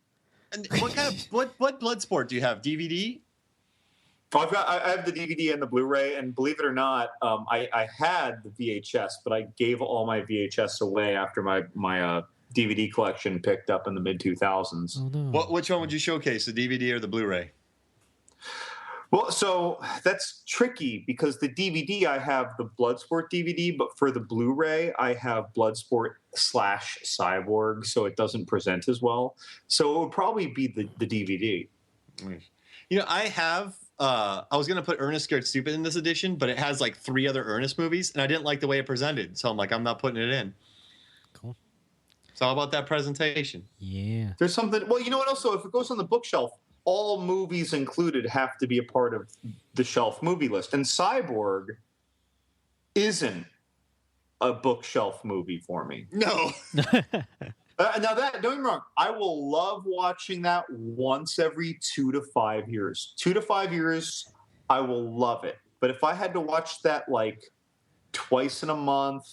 And what Bloodsport do you have? DVD? I have the DVD and the Blu-ray, and believe it or not, I had the VHS, but I gave all my VHS away after my DVD collection picked up in the mid 2000s. Oh, no. Which one would you showcase, the DVD or the Blu-ray? Well, so that's tricky because the DVD I have the Bloodsport DVD, but for the Blu-ray I have Bloodsport /Cyborg, so it doesn't present as well. So it would probably be the DVD. You know, I have. I was going to put Ernest Scared Stupid in this edition, but it has like 3 other Ernest movies, and I didn't like the way it presented. So I'm like, I'm not putting it in. Cool. It's all about that presentation. Yeah. There's something. Well, you know what? Also, if it goes on the bookshelf, all movies included have to be a part of the shelf movie list. And Cyborg isn't a bookshelf movie for me. No. Now that, don't get me wrong, I will love watching that once every 2 to 5 years. 2 to 5 years, I will love it. But if I had to watch that like twice in a month,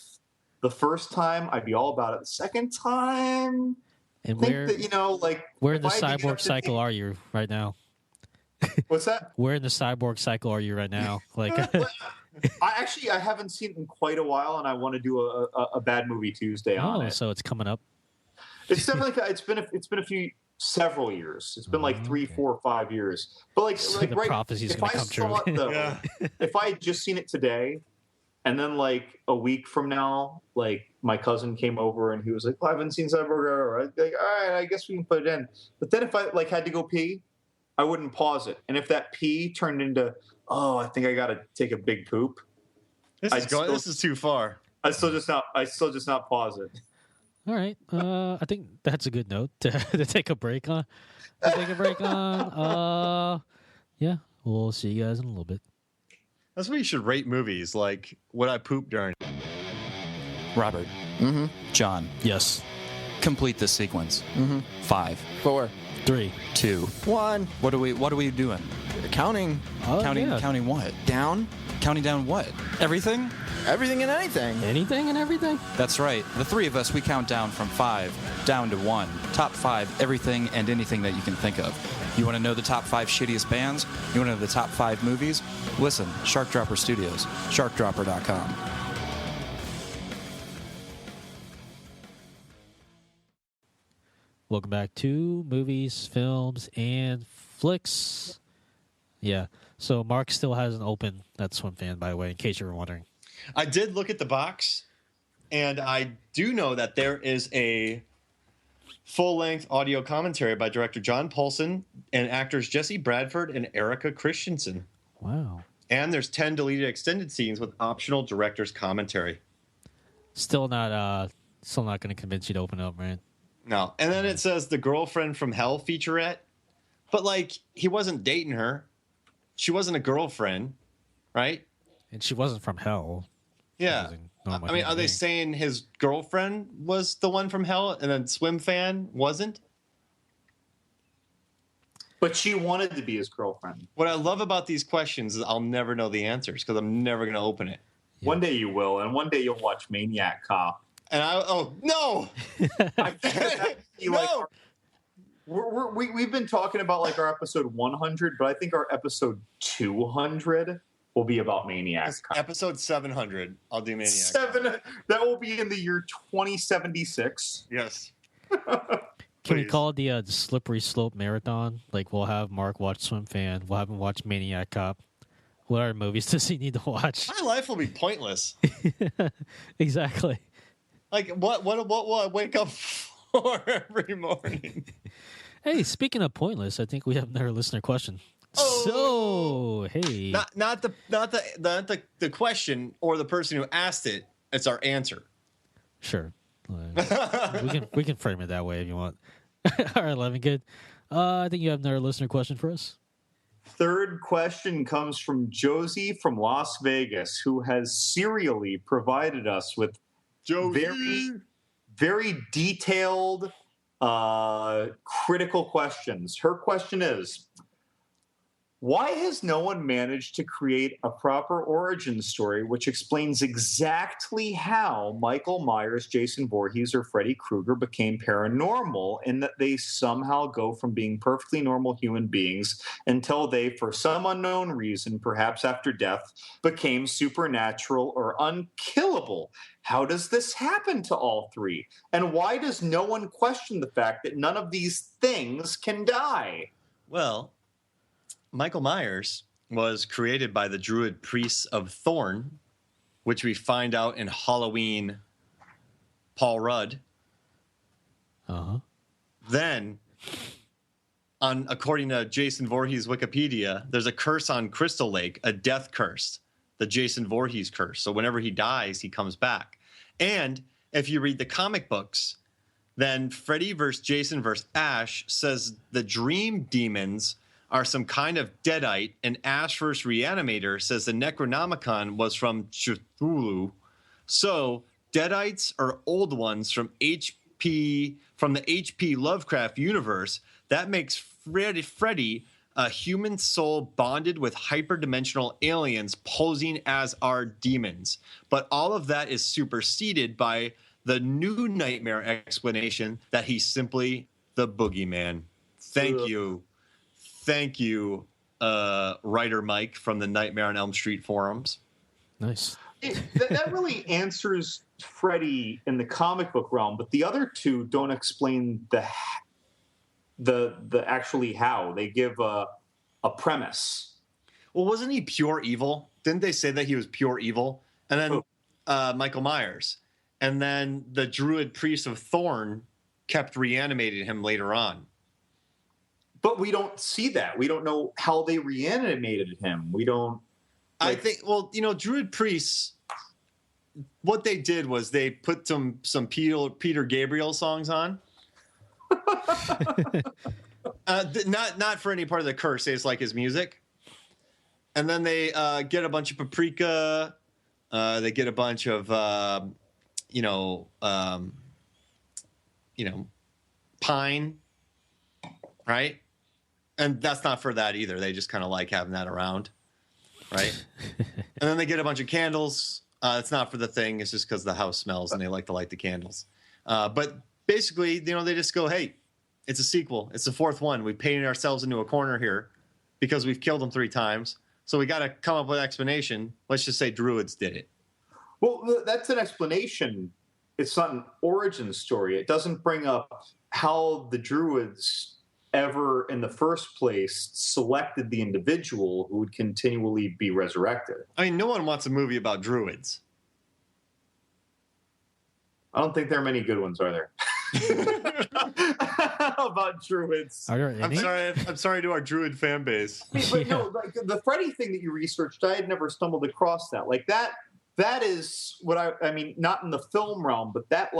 the first time I'd be all about it. The second time, And I think that, you know, like where in the cyborg cycle are you right now? What's that? Where in the cyborg cycle are you right now? Like, I haven't seen it in quite a while, and I want to do a Bad Movie Tuesday on it. So it's coming up. It's definitely it's been several years. It's been like 3, 4, 5 years. But like So like the right, prophecy's if gonna I come saw true. it though, if I had just seen it today, And then like a week from now, like my cousin came over and he was like, "Oh, I haven't seen Cyborg." I'd be like, all right, I guess we can put it in. But then if I like had to go pee, I wouldn't pause it. And if that pee turned into, oh, I think I got to take a big poop, This is too far. I still just not pause it. All right. I think that's a good note to take a break on. Yeah, we'll see you guys in a little bit. That's what you should rate movies. Like, would I poop during? Robert. Mm-hmm. John. Yes. Complete this sequence. Mm-hmm. 5, 4, 3, 2. 1. What are we doing? Counting Counting what? down Counting down what? Everything? everything and anything. Anything and everything? That's right. The three of us, we count down from 5 down to 1. Top 5, everything and anything that you can think of. You want to know the top 5 shittiest bands? You want to know the top 5 movies? Listen, Shark Dropper Studios, sharkdropper.com. Welcome back to Movies, Films, and Flicks. Yeah, so Mark still hasn't opened that Swim Fan, by the way, in case you were wondering. I did look at the box, and I do know that there is a full-length audio commentary by director John Paulson and actors Jesse Bradford and Erica Christensen. Wow. And there's 10 deleted extended scenes with optional director's commentary. Still not going to convince you to open up, right? No. And then it says the Girlfriend from Hell featurette. But, like, he wasn't dating her. She wasn't a girlfriend, right? And she wasn't from hell. Yeah. I mean, are they saying his girlfriend was the one from hell and then Swim Fan wasn't? But she wanted to be his girlfriend. What I love about these questions is I'll never know the answers because I'm never going to open it. Yeah. One day you will, and one day you'll watch Maniac Cop. And no! No! We've been talking about like our episode 100, but I think our episode 200 will be about Maniac Cop. Episode 700, I'll do Maniac. That will be in the year 2076. Yes. Can we call it the Slippery Slope Marathon? Like, we'll have Mark watch Swim Fan. We'll have him watch Maniac Cop. What other movies does he need to watch? My life will be pointless. Exactly. Like, what will I wake up for every morning? Hey, speaking of pointless, I think we have another listener question. Oh. So, hey. Not the question or the person who asked it. It's our answer. Sure. We can frame it that way if you want. All right, Levin, good. I think you have another listener question for us. Third question comes from Josie from Las Vegas, who has serially provided us with very, very detailed, critical questions. Her question is, why has no one managed to create a proper origin story which explains exactly how Michael Myers, Jason Voorhees, or Freddy Krueger became paranormal, and that they somehow go from being perfectly normal human beings until they, for some unknown reason, perhaps after death, became supernatural or unkillable? How does this happen to all three? And why does no one question the fact that none of these things can die? Well, Michael Myers was created by the druid priests of Thorn, which we find out in Halloween Paul Rudd. Uh-huh. Then, according to Jason Voorhees' Wikipedia, there's a curse on Crystal Lake, a death curse, the Jason Voorhees curse. So whenever he dies, he comes back. And if you read the comic books, then Freddy versus Jason versus Ash says the dream demons are some kind of deadite, and Ash vs. Reanimator says the Necronomicon was from Cthulhu. So deadites are old ones from the H.P. Lovecraft universe. That makes Freddy a human soul bonded with hyperdimensional aliens posing as our demons. But all of that is superseded by the new Nightmare explanation that he's simply the boogeyman. Thank you, writer Mike from the Nightmare on Elm Street forums. Nice. That really answers Freddy in the comic book realm, but the other two don't explain the actually how. They give a premise. Well, wasn't he pure evil? Didn't they say that he was pure evil? and then Michael Myers, and then the Druid priest of Thorn kept reanimating him later on. But we don't see that. We don't know how they reanimated him. We don't. I think, well, Druid priests, what they did was they put some Peter Gabriel songs on. Not for any part of the curse. They just like his music. And then they get a bunch of paprika. They get a bunch of, pine, right? And that's not for that either. They just kind of like having that around. Right. And then they get a bunch of candles. It's not for the thing. It's just because the house smells and they like to light the candles. But basically, they just go, hey, it's a sequel. It's the fourth one. We painted ourselves into a corner here because we've killed them 3 times. So we got to come up with an explanation. Let's just say Druids did it. Well, that's an explanation. It's not an origin story. It doesn't bring up how the Druids ever in the first place selected the individual who would continually be resurrected. I mean, no one wants a movie about Druids. I don't think there are many good ones, are there? About Druids. Are there any? I'm sorry to our Druid fan base. But no, like the Freddy thing that you researched, I had never stumbled across that. Like that is what I mean, not in the film realm, but that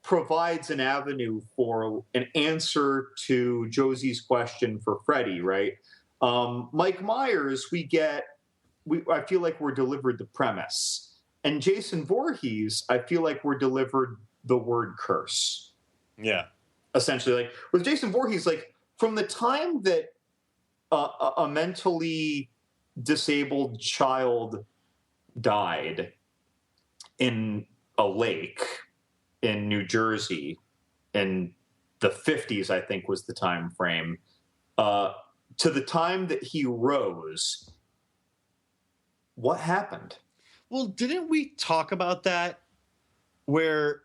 provides an avenue for an answer to Josie's question for Freddy, right? Mike Myers, I feel like we're delivered the premise. And Jason Voorhees, I feel like we're delivered the word curse. Yeah. Essentially, with Jason Voorhees, from the time that a mentally disabled child died in a lake in New Jersey in the 50s, I think was the time frame, to the time that he rose, what happened? Well, didn't we talk about that where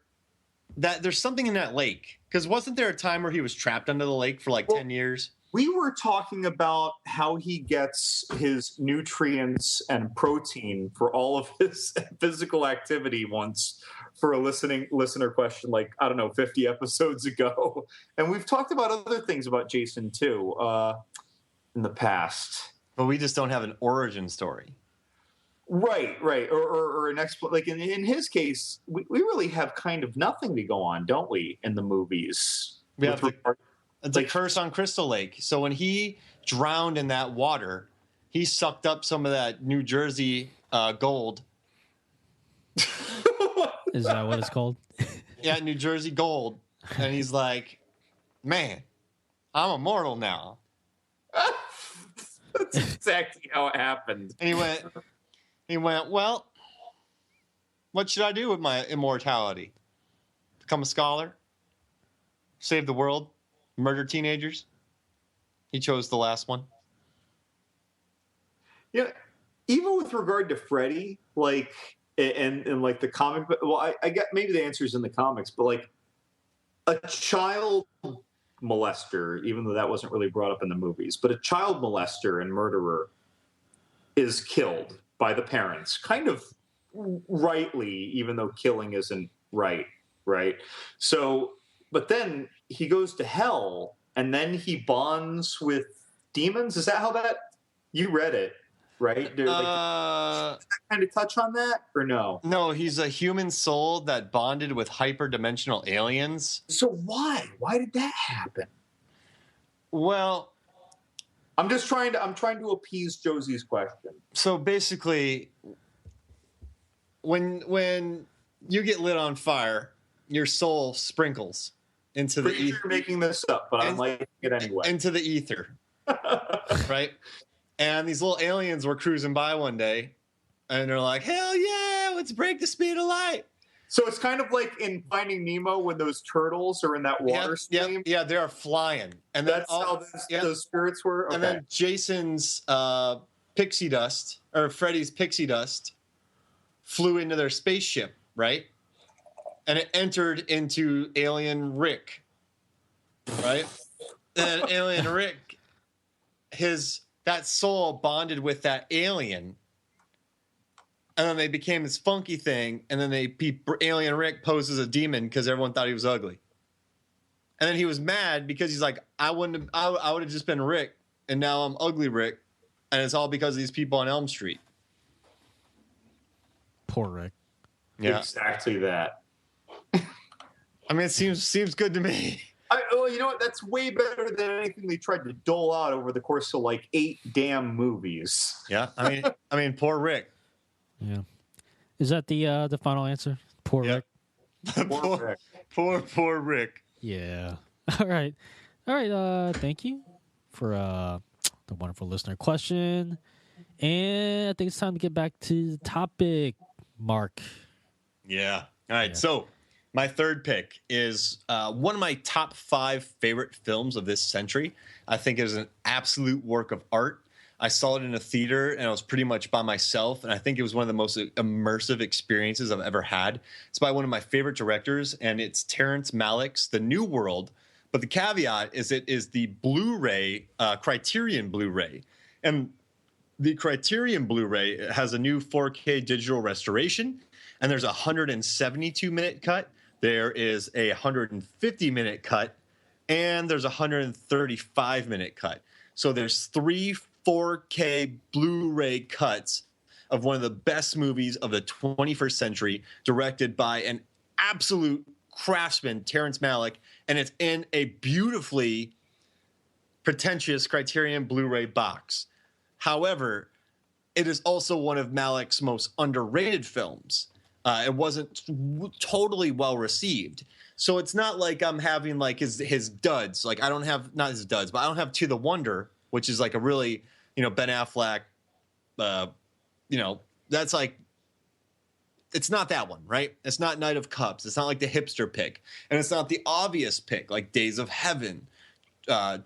that there's something in that lake? Because wasn't there a time where he was trapped under the lake for 10 years? We were talking about how he gets his nutrients and protein for all of his physical activity once for a listener question, 50 episodes ago. And we've talked about other things about Jason too in the past. But we just don't have an origin story. Right. Or an explanation. In his case, we really have kind of nothing to go on, don't we, in the movies? We have the curse on Crystal Lake. So when he drowned in that water, he sucked up some of that New Jersey gold. Is that what it's called? Yeah, New Jersey gold. And he's like, man, I'm immortal now. That's exactly how it happened. And he went, well, what should I do with my immortality? Become a scholar? Save the world? Murder teenagers? He chose the last one. Yeah, even with regard to Freddy, and the comic, well, I get maybe the answer is in the comics, but a child molester, even though that wasn't really brought up in the movies, but a child molester and murderer is killed by the parents, kind of rightly, even though killing isn't right? So, but then he goes to hell, and then he bonds with demons. Is that how that? You read it, right? Did that kind of touch on that, or no? No, he's a human soul that bonded with hyperdimensional aliens. So why? Why did that happen? Well, I'm trying to appease Josie's question. So basically, when you get lit on fire, your soul sprinkles into the ether. You're making this up, but I'm liking it anyway. Into the ether, right? And these little aliens were cruising by one day, and they're like, "Hell yeah, let's break the speed of light." So it's kind of like in Finding Nemo when those turtles are in that water stream. Yeah, they are flying, and that's how those spirits were. Okay. And then Jason's pixie dust, or Freddy's pixie dust, flew into their spaceship, right? And it entered into Alien Rick, right? And Alien Rick, that soul bonded with that alien, and then they became this funky thing, and then Alien Rick posed as a demon because everyone thought he was ugly. And then he was mad because he's like, I would have just been Rick, and now I'm ugly Rick, and it's all because of these people on Elm Street. Poor Rick. Yeah, Exactly that. I mean, it seems good to me. Well, you know what? That's way better than anything they tried to dole out over the course of like 8 damn movies. Yeah, I mean, poor Rick. Yeah. Is that the final answer? Poor Yep. Rick. Poor Rick. Yeah. All right. Thank you for the wonderful listener question. And I think it's time to get back to the topic, Mark. Yeah. All right. Yeah. So my third pick is one of my top 5 favorite films of this century. I think it is an absolute work of art. I saw it in a theater, and I was pretty much by myself, and I think it was one of the most immersive experiences I've ever had. It's by one of my favorite directors, and it's Terrence Malick's The New World. But the caveat is it is the Blu-ray, Criterion Blu-ray. And the Criterion Blu-ray has a new 4K digital restoration, and there's a 172-minute cut. There is a 150-minute cut, and there's a 135-minute cut. So there's 3 4K Blu-ray cuts of one of the best movies of the 21st century, directed by an absolute craftsman, Terrence Malick, and it's in a beautifully pretentious Criterion Blu-ray box. However, it is also one of Malick's most underrated films. It wasn't totally well received. So it's not like I'm having like his duds. Like I don't have, not his duds, but I don't have To the Wonder, which is like a really, Ben Affleck, that's like, it's not that one, right? It's not Knight of Cups. It's not like the hipster pick. And it's not the obvious pick, like Days of Heaven,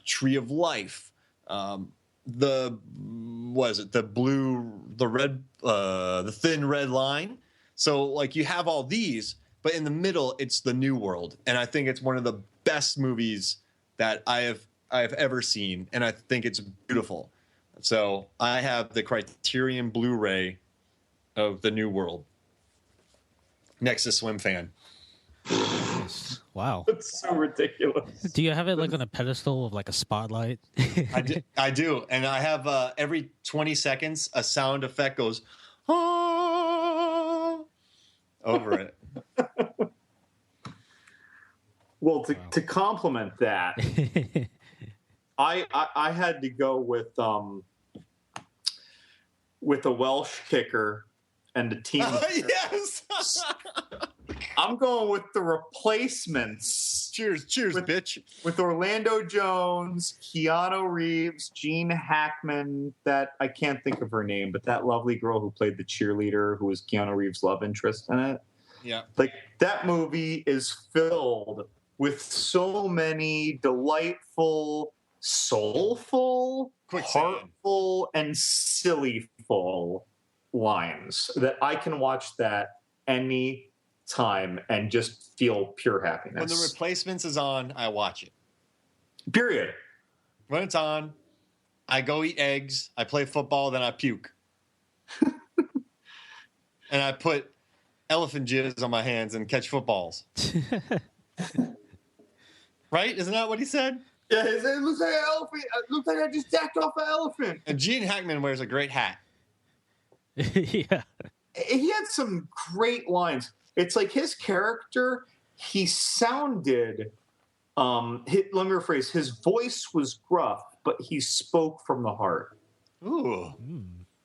Tree of Life, the Thin Red Line. So like you have all these, but in the middle, it's The New World. And I think it's one of the best movies that I have ever seen. And I think it's beautiful. So I have the Criterion Blu-ray of The New World next to Swim Fan. Wow. That's so ridiculous. Do you have it like on a pedestal of like a spotlight? I do. And I have every 20 seconds, a sound effect goes, "Ah," over it. Well, to complement that, I had to go with a Welsh kicker and a team. Yes. I'm going with The Replacements. Cheers, bitch. With Orlando Jones, Keanu Reeves, Gene Hackman, that I can't think of her name, but that lovely girl who played the cheerleader who was Keanu Reeves' love interest in it. Yeah. Like that movie is filled with so many delightful, soulful, heartful, and sillyful lines that I can watch that any time and just feel pure happiness. When The Replacements is on, I watch it. Period. When it's on, I go eat eggs, I play football, then I puke. And I put elephant jizz on my hands and catch footballs. Right? Isn't that what he said? Yeah, it looks like an elephant. It looks like I just jacked off an elephant. And Gene Hackman wears a great hat. Yeah. He had some great lines. It's like his character, he sounded, let me rephrase, his voice was gruff, but he spoke from the heart. Ooh.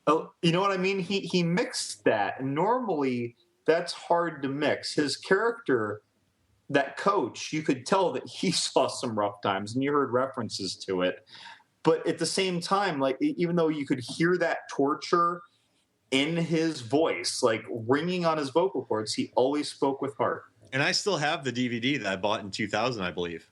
Oh, you know what I mean? He mixed that. And normally that's hard to mix. His character, that coach, you could tell that he saw some rough times and you heard references to it. But at the same time, like, even though you could hear that torture in his voice, like ringing on his vocal cords, he always spoke with heart. And I still have the DVD that I bought in 2000, I believe.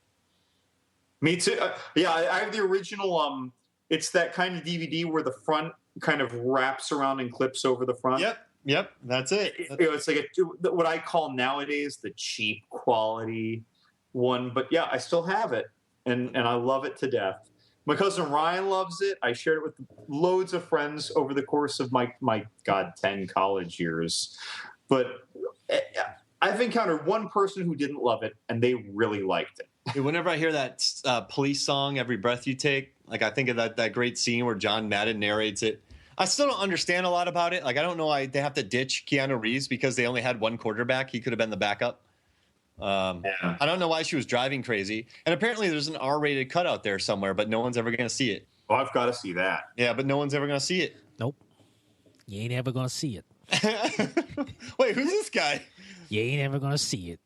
Me too. Yeah, I have the original. It's that kind of DVD where the front kind of wraps around and clips over the front. Yep, that's it. It's like what I call nowadays the cheap quality one. But yeah, I still have it, and I love it to death. My cousin Ryan loves it. I shared it with loads of friends over the course of my 10 college years. But I've encountered one person who didn't love it, and they really liked it. Dude, whenever I hear that Police song, "Every Breath You Take," like I think of that great scene where John Madden narrates it. I still don't understand a lot about it. Like I don't know why they have to ditch Keanu Reeves because they only had one quarterback. He could have been the backup. I don't know why she was driving crazy. And apparently there's an R-rated cut out there somewhere, but no one's ever going to see it. Oh, I've got to see that. Yeah, but no one's ever going to see it. Nope. You ain't ever gonna see it. Wait, who's this guy? You ain't ever gonna see it.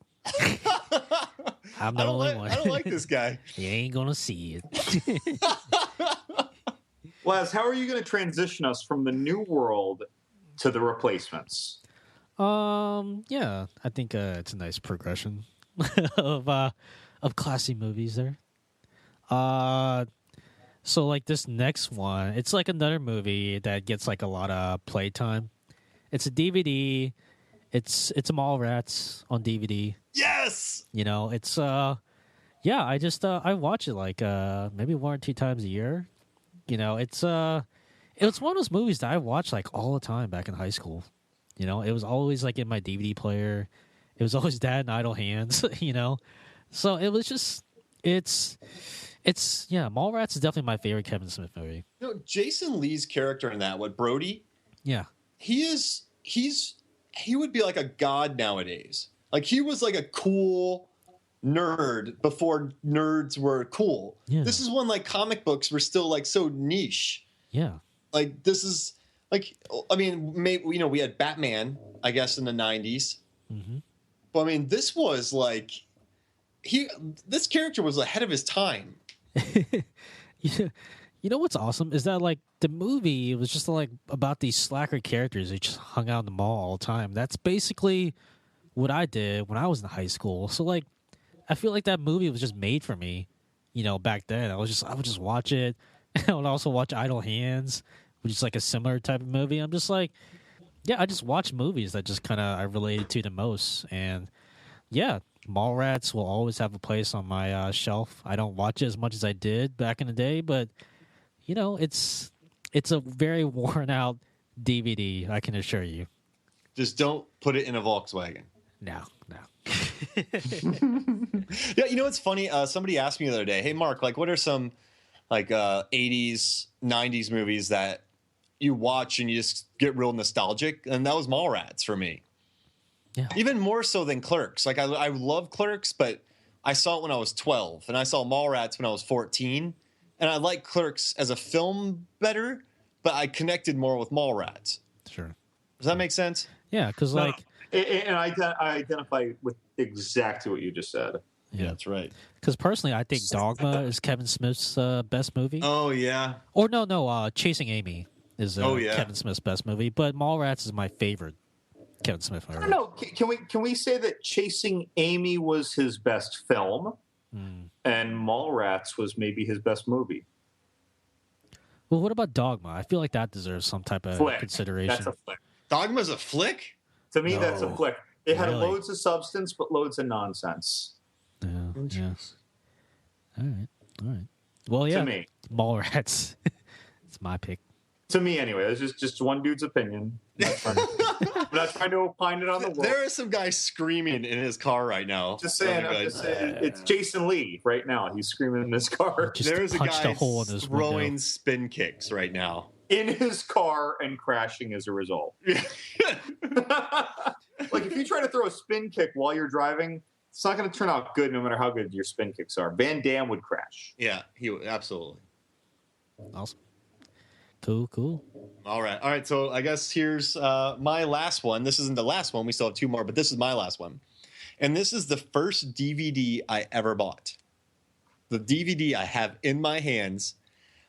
I'm the only one. I don't like this guy. You ain't gonna see it. Les, how are you going to transition us from the new world to the replacements? Yeah, I think it's a nice progression of classy movies there. So like this next one, it's like another movie that gets like a lot of playtime. It's a DVD. It's Mallrats on DVD. Yes. You know, it's yeah, I just I watch it like maybe 1 or 2 times a year. You know, it's one of those movies that I watched like all the time back in high school. You know, it was always like in my DVD player. It was always Dad in idle hands, you know. So it was just it's yeah, Mallrats is definitely my favorite Kevin Smith movie. You know, Jason Lee's character in that, Brody, Yeah. he would be like a god nowadays. Like he was like a cool nerd before nerds were cool. Yeah. This is when like comic books were still like so niche. Yeah. Like this is like, I mean, maybe, you know, we had Batman, I guess, in the 90s. Mm-hmm. But I mean, this was like this character was ahead of his time. You know what's awesome is that like the movie was just like about these slacker characters who just hung out in the mall all the time. That's basically what I did when I was in high school. So like I feel like that movie was just made for me, you know, back then. I would just watch it. I would also watch Idle Hands, which is like a similar type of movie. I'm just like, yeah, I just watch movies that just kind of I related to the most. And yeah, Mallrats will always have a place on my shelf. I don't watch it as much as I did back in the day, but you know, it's a very worn out DVD, I can assure you. Just don't put it in a Volkswagen. No. Yeah, you know what's funny? Somebody asked me the other day, "Hey, Mark, like, what are some like 80s, 90s movies that you watch and you just get real nostalgic?" And that was Mallrats for me. Yeah. Even more so than Clerks. Like, I love Clerks, but I saw it when I was 12, and I saw Mallrats when I was 14. And I like Clerks as a film better, but I connected more with Mallrats. Sure. Does that make sense? Yeah, because like... And I identify with exactly what you just said. Yeah, that's right. Because personally, I think Dogma is Kevin Smith's best movie. Oh, yeah. Or no, Chasing Amy is yeah. Kevin Smith's best movie. But Mallrats is my favorite Kevin Smith movie. I don't know. Can we say that Chasing Amy was his best film, and Mallrats was maybe his best movie? Well, what about Dogma? I feel like that deserves some type of consideration. That's a flick. Dogma's a flick? To me, that's a flick. It had Really? loads of substance, but loads of nonsense. Yeah. All right. Well, yeah. To me. Mallrats. It's my pick. To me, anyway. It's just one dude's opinion. I'm not trying to opine it on the world. There is some guy screaming in his car right now. I'm just saying, it's Jason Lee right now. He's screaming in his car. Just There is a punched guy a hole in his throwing window. spin kicks right now. In his car and crashing as a result. Like, if you try to throw a spin kick while you're driving, it's not going to turn out good no matter how good your spin kicks are. Van Damme would crash. Yeah, he absolutely. Awesome. Cool. All right. So I guess here's my last one. This isn't the last one. We still have 2 more, but this is my last one. And this is the first DVD I ever bought. The DVD I have in my hands.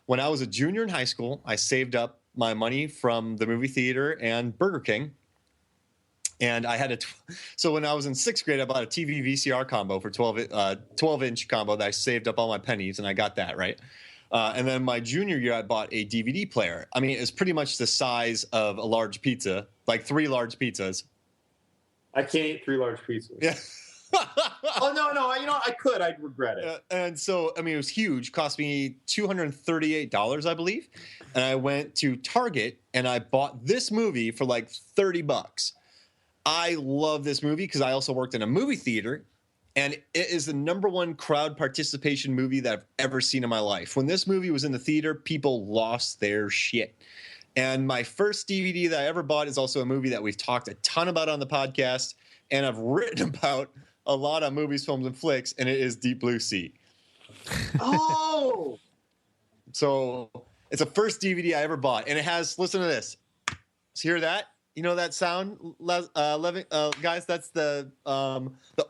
When I was a junior in high school, I saved up my money from the movie theater and Burger King. And I had so when I was in 6th grade, I bought a TV VCR combo for 12-inch combo that I saved up all my pennies, and I got that, right? And then my junior year, I bought a DVD player. I mean, it's pretty much the size of a large pizza, like 3 large pizzas. I can't eat 3 large pizzas. Yeah. Oh no! You know what? I could. I'd regret it. And so, I mean, it was huge. Cost me $238, I believe. And I went to Target and I bought this movie for like $30. I love this movie because I also worked in a movie theater, and it is the number one crowd participation movie that I've ever seen in my life. When this movie was in the theater, people lost their shit. And my first DVD that I ever bought is also a movie that we've talked a ton about on the podcast, and I've written about a lot of movies, films, and flicks, and it is Deep Blue Sea. Oh, So it's the first DVD I ever bought, and it has. Listen to this. Hear that? You know that sound, guys? That's the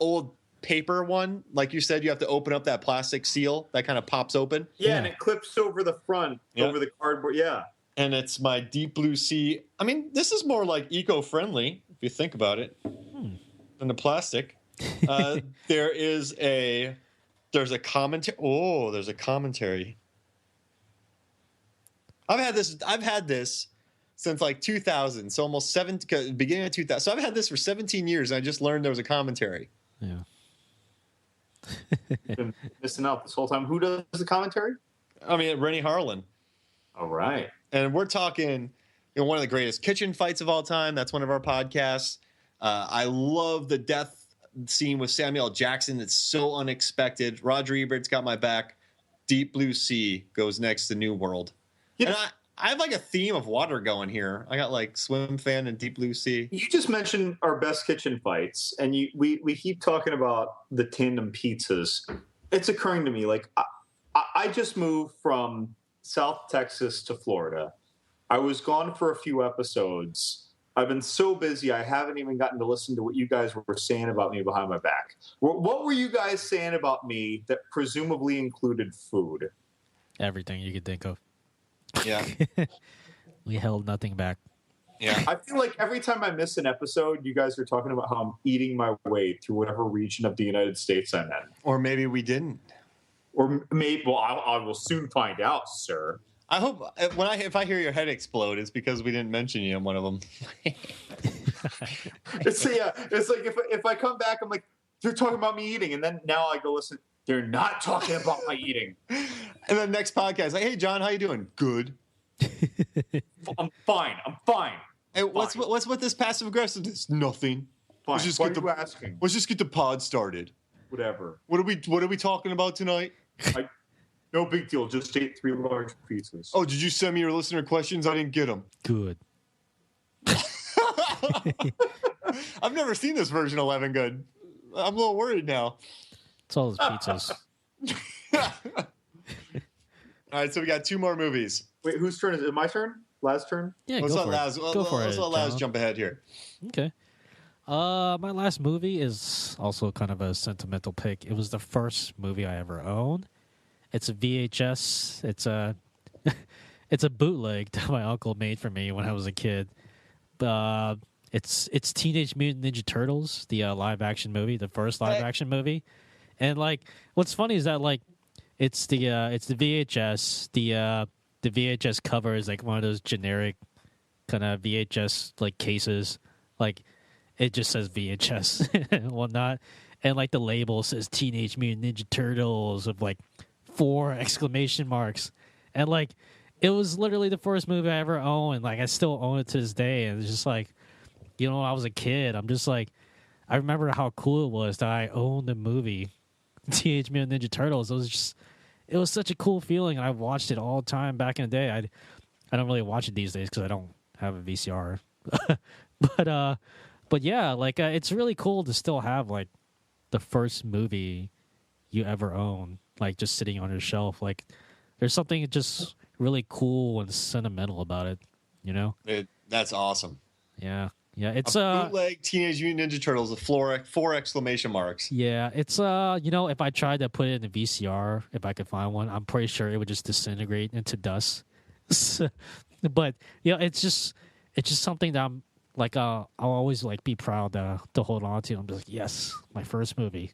old paper one. Like you said, you have to open up that plastic seal that kind of pops open. yeah, and it clips over the front, Yeah. over the cardboard. Yeah. And it's my Deep Blue Sea. I mean, this is more like eco-friendly if you think about it than the plastic. There's a commentary. Oh, there's a commentary. I've had this since like 2000, so almost beginning of 2000. So I've had this for 17 years, and I just learned there was a commentary. Yeah. Been missing out this whole time. Who does the commentary? I mean, Rennie Harlan. All right. And we're talking, one of the greatest kitchen fights of all time. That's one of our podcasts. I love the death scene with Samuel L. Jackson. It's so unexpected. Roger Ebert's got my back. Deep Blue Sea goes next to New World. Yeah. And I have like a theme of water going here. I got like Swim Fan and Deep Blue Sea. You just mentioned our best kitchen fights, and we keep talking about the tandem pizzas. It's occurring to me, like I just moved from South Texas to Florida. I was gone for a few episodes. I've been so busy, I haven't even gotten to listen to what you guys were saying about me behind my back. What were you guys saying about me that presumably included food? Everything you could think of. Yeah. We held nothing back. Yeah. I feel like every time I miss an episode, you guys are talking about how I'm eating my way through whatever region of the United States I'm in. Or maybe we didn't. Or maybe, well, I will soon find out, sir. I hope if I hear your head explode, it's because we didn't mention you in one of them. It's like if I come back, I'm like, they're talking about me eating, and then now I go listen. They're not talking about my eating. And then next podcast, like, hey John, how you doing? Good. I'm fine. Hey, what's with this passive aggressiveness? Nothing. Fine. Let's just Why get are you asking? Let's just get the pod started. Whatever. What are we talking about tonight? No big deal. Just ate 3 large pizzas. Oh, did you send me your listener questions? I didn't get them. Good. I've never seen this version of 11 Good. I'm a little worried now. It's all those pizzas. All right, so we got 2 more movies. Wait, whose turn is it? My turn? Last turn? Yeah, Let's go let for Laz, it. Go for let's it, let Laz John. jump ahead here. Okay. My last movie is also kind of a sentimental pick. It was the first movie I ever owned. It's a VHS. It's a it's a bootleg that my uncle made for me when I was a kid. It's Teenage Mutant Ninja Turtles, the live action movie, the first live action movie. And like, what's funny is that like, it's the VHS. The VHS cover is like one of those generic kind of VHS like cases, like it just says VHS and whatnot, and like the label says Teenage Mutant Ninja Turtles of like 4 exclamation marks, and like it was literally the first movie I ever owned, and like I still own it to this day, and it's just like, you know, when I was a kid, I'm just like, I remember how cool it was that I owned the movie Teenage Mutant Ninja Turtles. It was such a cool feeling, and I watched it all the time back in the day. I don't really watch it these days because I don't have a VCR. But yeah, like it's really cool to still have like the first movie you ever own, like just sitting on your shelf. Like there's something just really cool and sentimental about it, you know? That's awesome. Yeah. Yeah, it's bootleg Teenage Mutant Ninja Turtles with 4 exclamation marks. Yeah, it's you know, if I tried to put it in a VCR, if I could find one, I'm pretty sure it would just disintegrate into dust. But yeah, it's just something that I'm like I'll always like be proud to hold on to. I'm just like, yes, my first movie.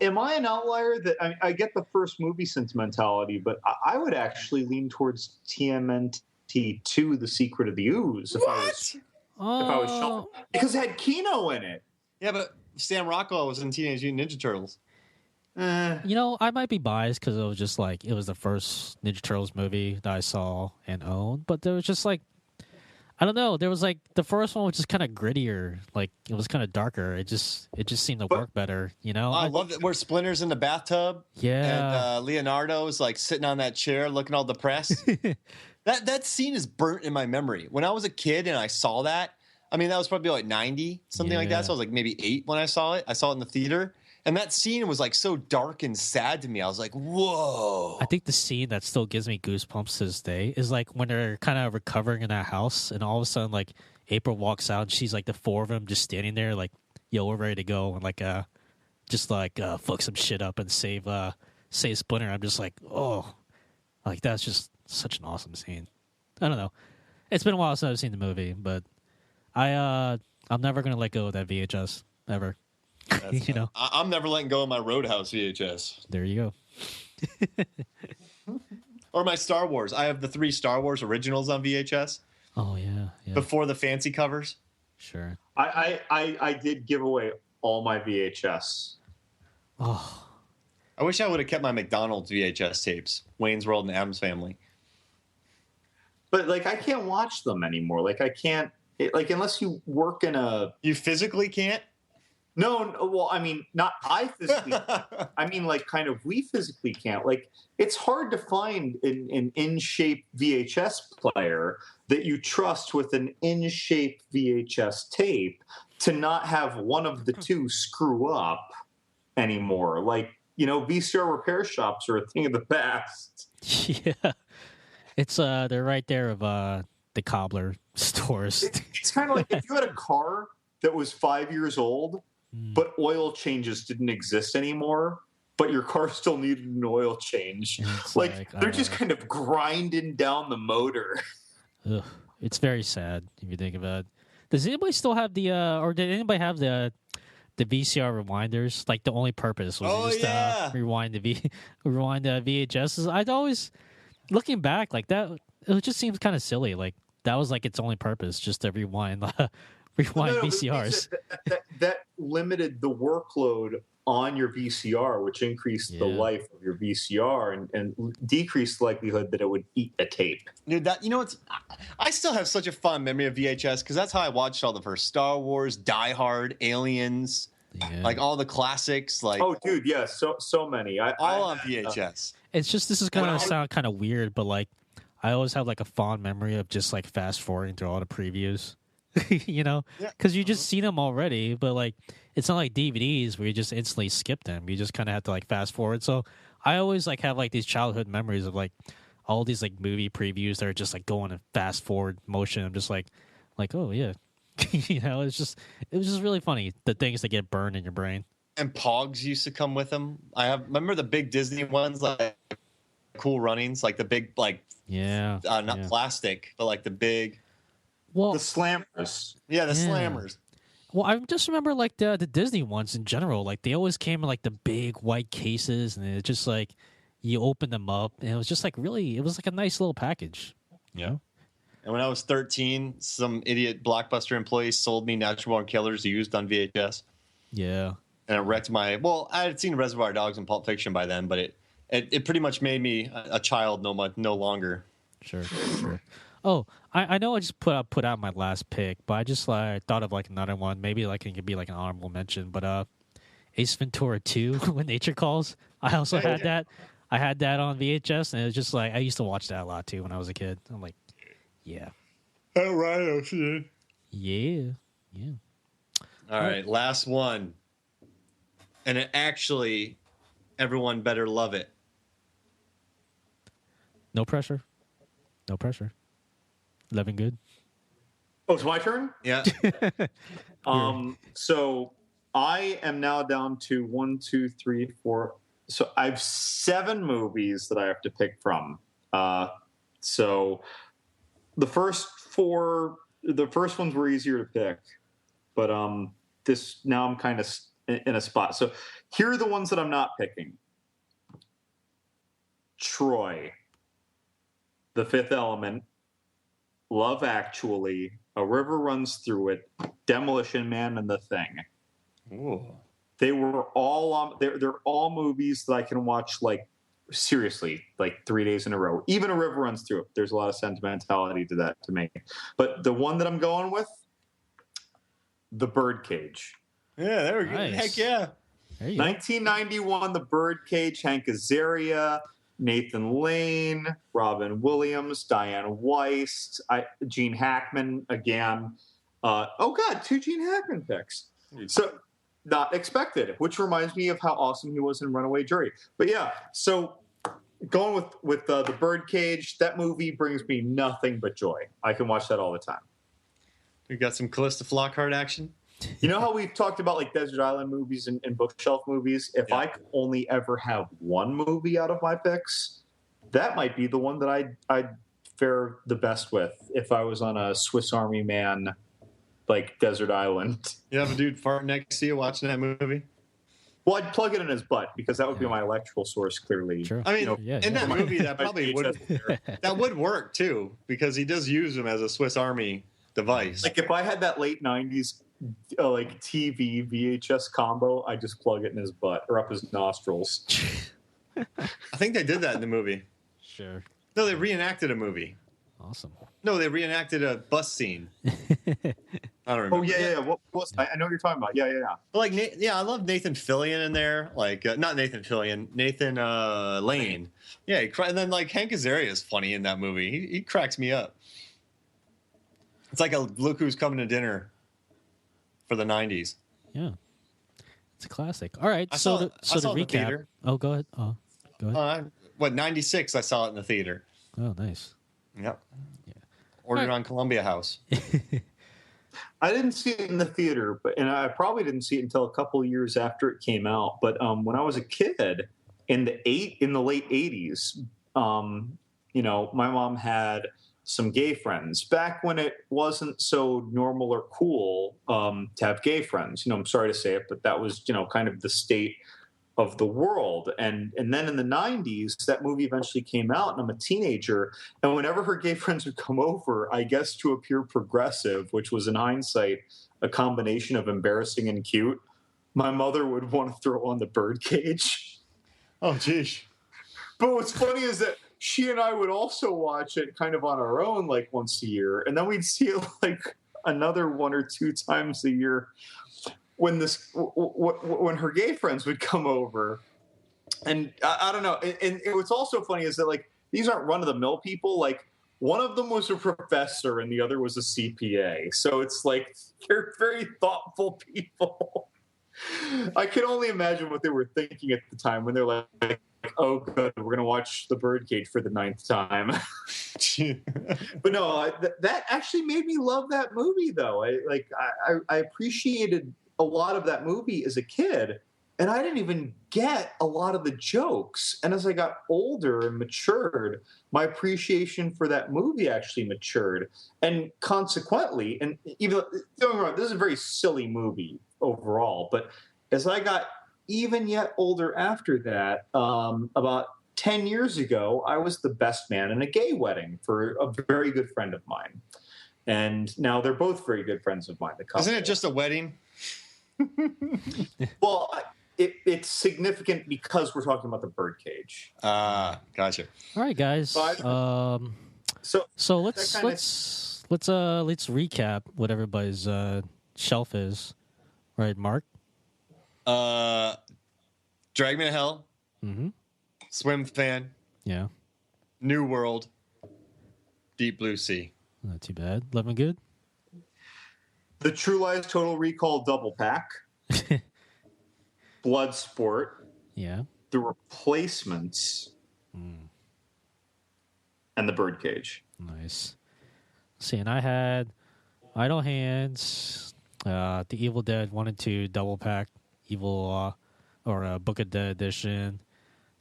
Am I an outlier? That I get the first movie sentimentality, but I would actually lean towards TMNT 2: The Secret of the Ooze. If I was shocked, because it had Kino in it. Yeah, but Sam Rockwell was in Teenage Mutant Ninja Turtles. You know, I might be biased because it was just like it was the first Ninja Turtles movie that I saw and owned, but there was just like I don't know. There was like the first one was just kind of grittier, like it was kind of darker. It just seemed to work better, you know. I love it. Where Splinter's in the bathtub, Yeah, and Leonardo's like sitting on that chair looking all depressed. That scene is burnt in my memory. When I was a kid and I saw that, I mean that was probably like 90 something like that. So I was like maybe 8 when I saw it. I saw it in the theater. And that scene was like so dark and sad to me. I was like, whoa. I think the scene that still gives me goosebumps to this day is like when they're kind of recovering in that house, and all of a sudden, like April walks out, and she's like the four of them just standing there, like, "Yo, we're ready to go," and like, just like fuck some shit up and save Splinter. I'm just like, oh, like that's just such an awesome scene. I don't know. It's been a while since I've seen the movie, but I'm never gonna let go of that VHS ever. You know, I'm never letting go of my Roadhouse VHS. there you go. Or my Star Wars. I have the 3 Star Wars originals on VHS Oh yeah, before the fancy covers. sure. I did give away all my VHS. Oh, I wish I would have kept my McDonald's VHS tapes, Wayne's World and Addams Family. But like I can't watch them anymore. Like I can't like unless you work in a You physically can't? no, well, I mean, not I physically. I mean, like, kind of, we physically can't. Like, it's hard to find an in-shape VHS player that you trust with an in-shape VHS tape to not have one of the two screw up anymore. Like, you know, VCR repair shops are a thing of the past. yeah. It's they're right there of the cobbler stores. It's kind of like if you had a car that was 5 years old, but oil changes didn't exist anymore, but your car still needed an oil change. It's Like they're just kind of grinding down the motor. Ugh, it's very sad if you think about it. Does anybody still have the or did anybody have the VCR rewinders? Like the only purpose was rewind the VHSs. I'd always looking back like that. It just seems kind of silly. Like that was like its only purpose, just to rewind. Rewind VCRs. That limited the workload on your VCR, which increased the life of your VCR and decreased the likelihood that it would eat a tape. Dude, that, you know what's, I still have such a fond memory of VHS because that's how I watched all the first Star Wars, Die Hard, Aliens, like all the classics. Like, oh, dude, yeah, so many. All on VHS. It's just this is going to sound kind of weird, but like I always have like a fond memory of just like fast forwarding through all the previews. You know, because you just seen them already, but like it's not like DVDs where you just instantly skip them. You just kind of have to like fast forward. So I always like have like these childhood memories of like all these like movie previews that are just like going in fast forward motion. I'm just like oh yeah, you know, it was just really funny the things that get burned in your brain. And Pogs used to come with them. Remember the big Disney ones, like Cool Runnings, like the big like not plastic, but like the big. Well, the slammers. Yeah, the slammers. Well, I just remember like the Disney ones in general. Like they always came in like the big white cases, and it's just like you open them up, and it was just like really, it was like a nice little package. Yeah. And when I was 13, some idiot Blockbuster employee sold me Natural Born Killers used on VHS. Yeah. And it wrecked my. Well, I had seen Reservoir Dogs and Pulp Fiction by then, but it pretty much made me a child no longer. Sure. Oh, I know I just put out my last pick, but I just thought of like another one. Maybe like it could be like an honorable mention. But Ace Ventura 2, When Nature Calls. I also had that. I had that on VHS, and it was just like I used to watch that a lot too when I was a kid. I'm like, yeah. Oh, right, I see it. Yeah. All right, last one. And it actually, everyone better love it. No pressure. Living good. Oh, it's my turn? Yeah. So I am now down to 1, 2, 3, 4. So I have 7 movies that I have to pick from. So the first ones were easier to pick, but now I'm kind of in a spot. So here are the ones that I'm not picking: Troy, The Fifth Element, Love Actually, A River Runs Through It, Demolition Man, and The Thing. Ooh. They were all on. They're all movies that I can watch like seriously, like 3 days in a row. Even A River Runs Through It. There's a lot of sentimentality to that to me. But the one that I'm going with, The Birdcage. Yeah, there we go. Nice. Heck yeah. There you go. 1991, The Birdcage, Hank Azaria, Nathan Lane, Robin Williams, Diane Weiss, Gene Hackman again. Oh, God, 2 Gene Hackman picks. So, not expected, which reminds me of how awesome he was in Runaway Jury. But yeah, so going with The Birdcage, that movie brings me nothing but joy. I can watch that all the time. We got some Callista Flockhart action. You know how we've talked about like Desert Island movies and bookshelf movies? If Yeah. I could only ever have one movie out of my picks, that might be the one that I'd fare the best with if I was on a Swiss Army Man, like Desert Island. You have a dude farting next to you watching that movie? Well, I'd plug it in his butt because that would be my electrical source, clearly. True. I mean, You know, Yeah, in yeah. that movie, that probably would VHS. that would work too, because he does use them as a Swiss Army device. Like if I had that late 90s like TV VHS combo, I just plug it in his butt or up his nostrils. I think they did that in the movie. Sure. No, they reenacted a movie. Awesome. No, they reenacted a bus scene. I don't remember. Oh yeah. What was I know what you're talking about. Yeah. But like, I love Nathan Fillion in there. Like, not Nathan Fillion, Nathan Lane. Yeah, and then like Hank Azaria is funny in that movie. He cracks me up. It's like a Look Who's Coming to Dinner for the '90s. Yeah. It's a classic. All right. I So saw to it in the recap. theater. Oh, go ahead. Oh, go ahead. '96? I saw it in the theater. Oh, nice. Yep. Ordered Alright. on Columbia House. I didn't see it in the theater, and I probably didn't see it until a couple of years after it came out. But when I was a kid in the late '80s, you know, my mom had some gay friends back when it wasn't so normal or cool to have gay friends. You know, I'm sorry to say it, but that was, you know, kind of the state of the world. And then in the 90s, that movie eventually came out, and I'm a teenager. And whenever her gay friends would come over, I guess to appear progressive, which was in hindsight a combination of embarrassing and cute, my mother would want to throw on The Birdcage. Oh, geez. But what's funny is that she and I would also watch it kind of on our own, like once a year, and then we'd see it like another 1 or 2 times a year when when her gay friends would come over. And I don't know. And what's also funny is that like these aren't run of the mill people. Like one of them was a professor and the other was a CPA. So it's like they're very thoughtful people. I can only imagine what they were thinking at the time when they're like, oh, good, we're going to watch The Birdcage for the 9th time. But no, that actually made me love that movie, though. I appreciated a lot of that movie as a kid, and I didn't even get a lot of the jokes. And as I got older and matured, my appreciation for that movie actually matured. And consequently, and even don't get me wrong, this is a very silly movie overall, but as I got even yet older after that, about 10 years ago, I was the best man in a gay wedding for a very good friend of mine. And now they're both very good friends of mine. The couple. Isn't it just a wedding? Well, it's significant because we're talking about The Birdcage. Gotcha. All right, guys. So So that let's kinda- let's recap what everybody's shelf is. Right, Mark? Drag Me to Hell, Mm-hmm. Swim Fan, Yeah. New World, Deep Blue Sea. Not too bad. Living good? The True Lies Total Recall double pack, Bloodsport, Yeah. The Replacements, and The Birdcage. Nice. See, and I had Idle Hands, The Evil Dead 1 and 2 double pack, Evil or Book of Dead edition.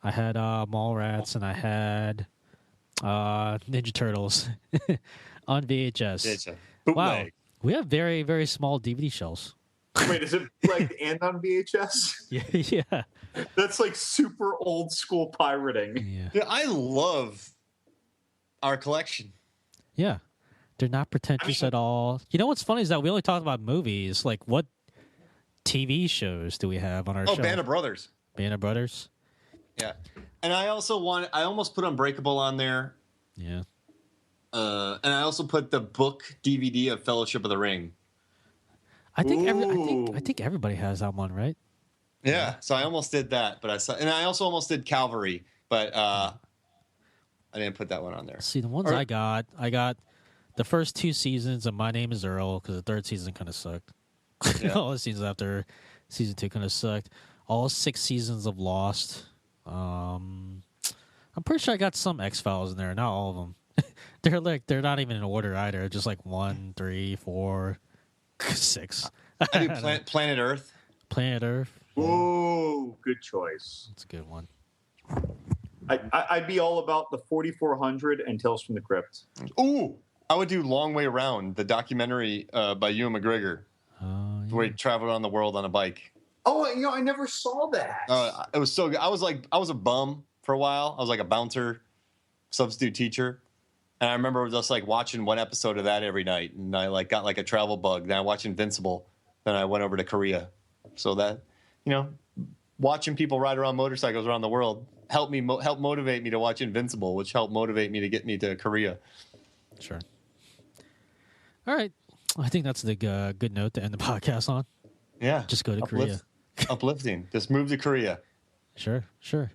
I had Mallrats, and I had Ninja Turtles on VHS. It's a Wow. bootleg. We have very, very small DVD shelves. Wait, is it like and on VHS? Yeah. That's like super old school pirating. Yeah. Dude, I love our collection. Yeah. They're not pretentious at all. You know what's funny is that we only talked about movies. Like, what TV shows do we have on our show? Band of Brothers. Band of Brothers. Yeah. And I almost put Unbreakable on there. Yeah. And I also put the book DVD of Fellowship of the Ring. I think everybody has that one, right? Yeah. So I almost did that, but I also almost did Calvary, but I didn't put that one on there. See, the ones I got the first 2 seasons of My Name is Earl, because the 3rd season kind of sucked. Yeah. All the seasons after season 2 kind of sucked. All 6 seasons of Lost. I'm pretty sure I got some X-Files in there, not all of them. they're not even in order either. Just like 1, 3, 4, 6. I do Planet Earth. Planet Earth. Ooh, good choice. That's a good one. I'd be all about the 4400 and Tales from the Crypt. Ooh, I would do Long Way Round, the documentary by Ewan McGregor, where he traveled around the world on a bike. Oh, I never saw that. It was so good. I was a bum for a while. I was like a bouncer, substitute teacher. And I remember just like watching one episode of that every night. And I like got like a travel bug. Then I watched Invincible. Then I went over to Korea. So that, watching people ride around motorcycles around the world helped motivate me to watch Invincible, which helped motivate me to get me to Korea. Sure. All right. I think that's the good note to end the podcast on. Yeah. Just go to Korea. Uplifting. Just move to Korea. Sure. All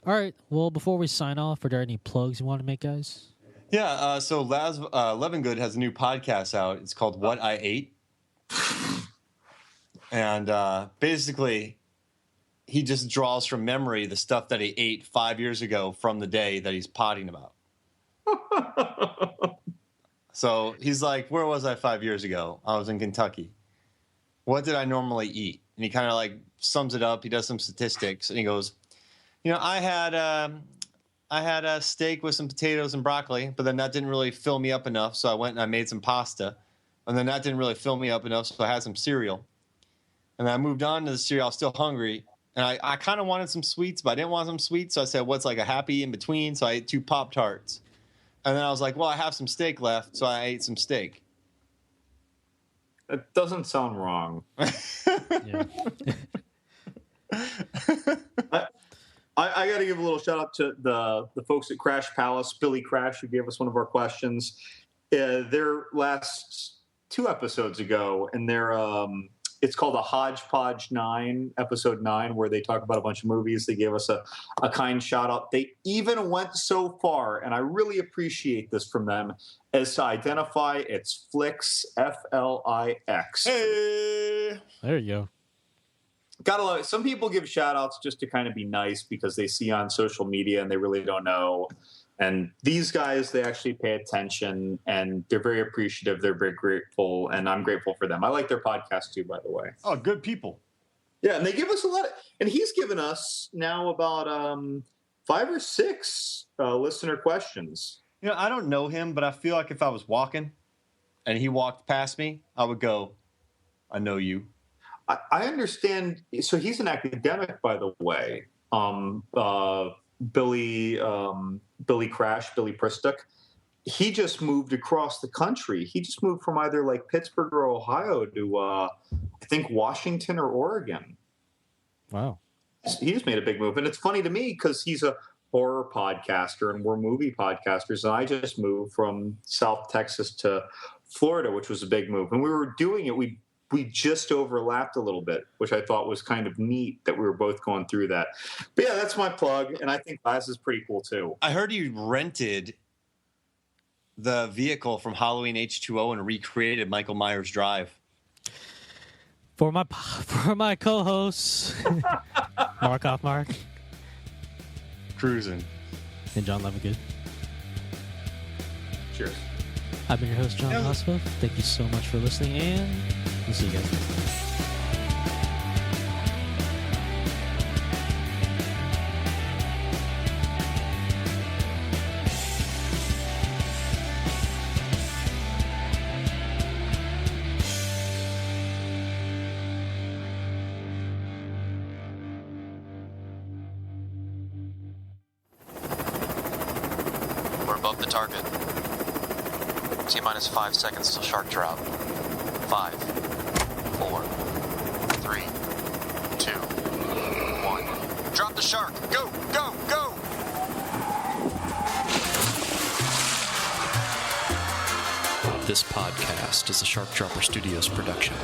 right. Well, before we sign off, are there any plugs you want to make, guys? Yeah. So Laz Levingood has a new podcast out. It's called What I Ate. And basically, he just draws from memory the stuff that he ate 5 years ago from the day that he's potting about. So he's like, where was I 5 years ago? I was in Kentucky. What did I normally eat? And he kind of like sums it up. He does some statistics, and he goes, I had a steak with some potatoes and broccoli, but then that didn't really fill me up enough, so I went and I made some pasta. And then that didn't really fill me up enough, so I had some cereal. And then I moved on to the cereal. I was still hungry. And I kind of wanted some sweets, but I didn't want some sweets. So I said, what's like a happy in between? So I ate 2 Pop-Tarts. And then I was like, well, I have some steak left, so I ate some steak. That doesn't sound wrong. Yeah. I got to give a little shout out to the folks at Crash Palace, Billy Crash, who gave us one of our questions. Their last 2 episodes ago, and it's called a Hodgepodge 9, episode 9, where they talk about a bunch of movies. They gave us a kind shout out. They even went so far, and I really appreciate this from them, as to identify it's Flix, Flix. Hey! There you go. Gotta love it. Some people give shout outs just to kind of be nice because they see on social media and they really don't know. And these guys, they actually pay attention and they're very appreciative. They're very grateful, and I'm grateful for them. I like their podcast too, by the way. Oh, good people. Yeah, and they give us a lot and he's given us now about 5 or 6 listener questions. I don't know him, but I feel like if I was walking and he walked past me, I would go, I know you. I understand. So he's an academic, by the way. Billy Crash, Billy Pristuk, he just moved across the country. He just moved from either like Pittsburgh or Ohio to, I think, Washington or Oregon. Wow. He just made a big move. And it's funny to me because he's a horror podcaster and we're movie podcasters. And I just moved from South Texas to Florida, which was a big move. And we were doing it. We just overlapped a little bit, which I thought was kind of neat that we were both going through that. But yeah, that's my plug, and I think Laz is pretty cool too. I heard you rented the vehicle from Halloween H2O and recreated Michael Myers Drive. For my co-hosts, Mark Off Mark Cruising. and John Levingood. Cheers. I've been your host, John Oswald. Thank you so much for listening, and we'll see you guys next time. We're above the target. T-minus 5 seconds till shark drop. 5, 4, 3, the shark. Go, go, go! This podcast is a Shark Dropper Studios production.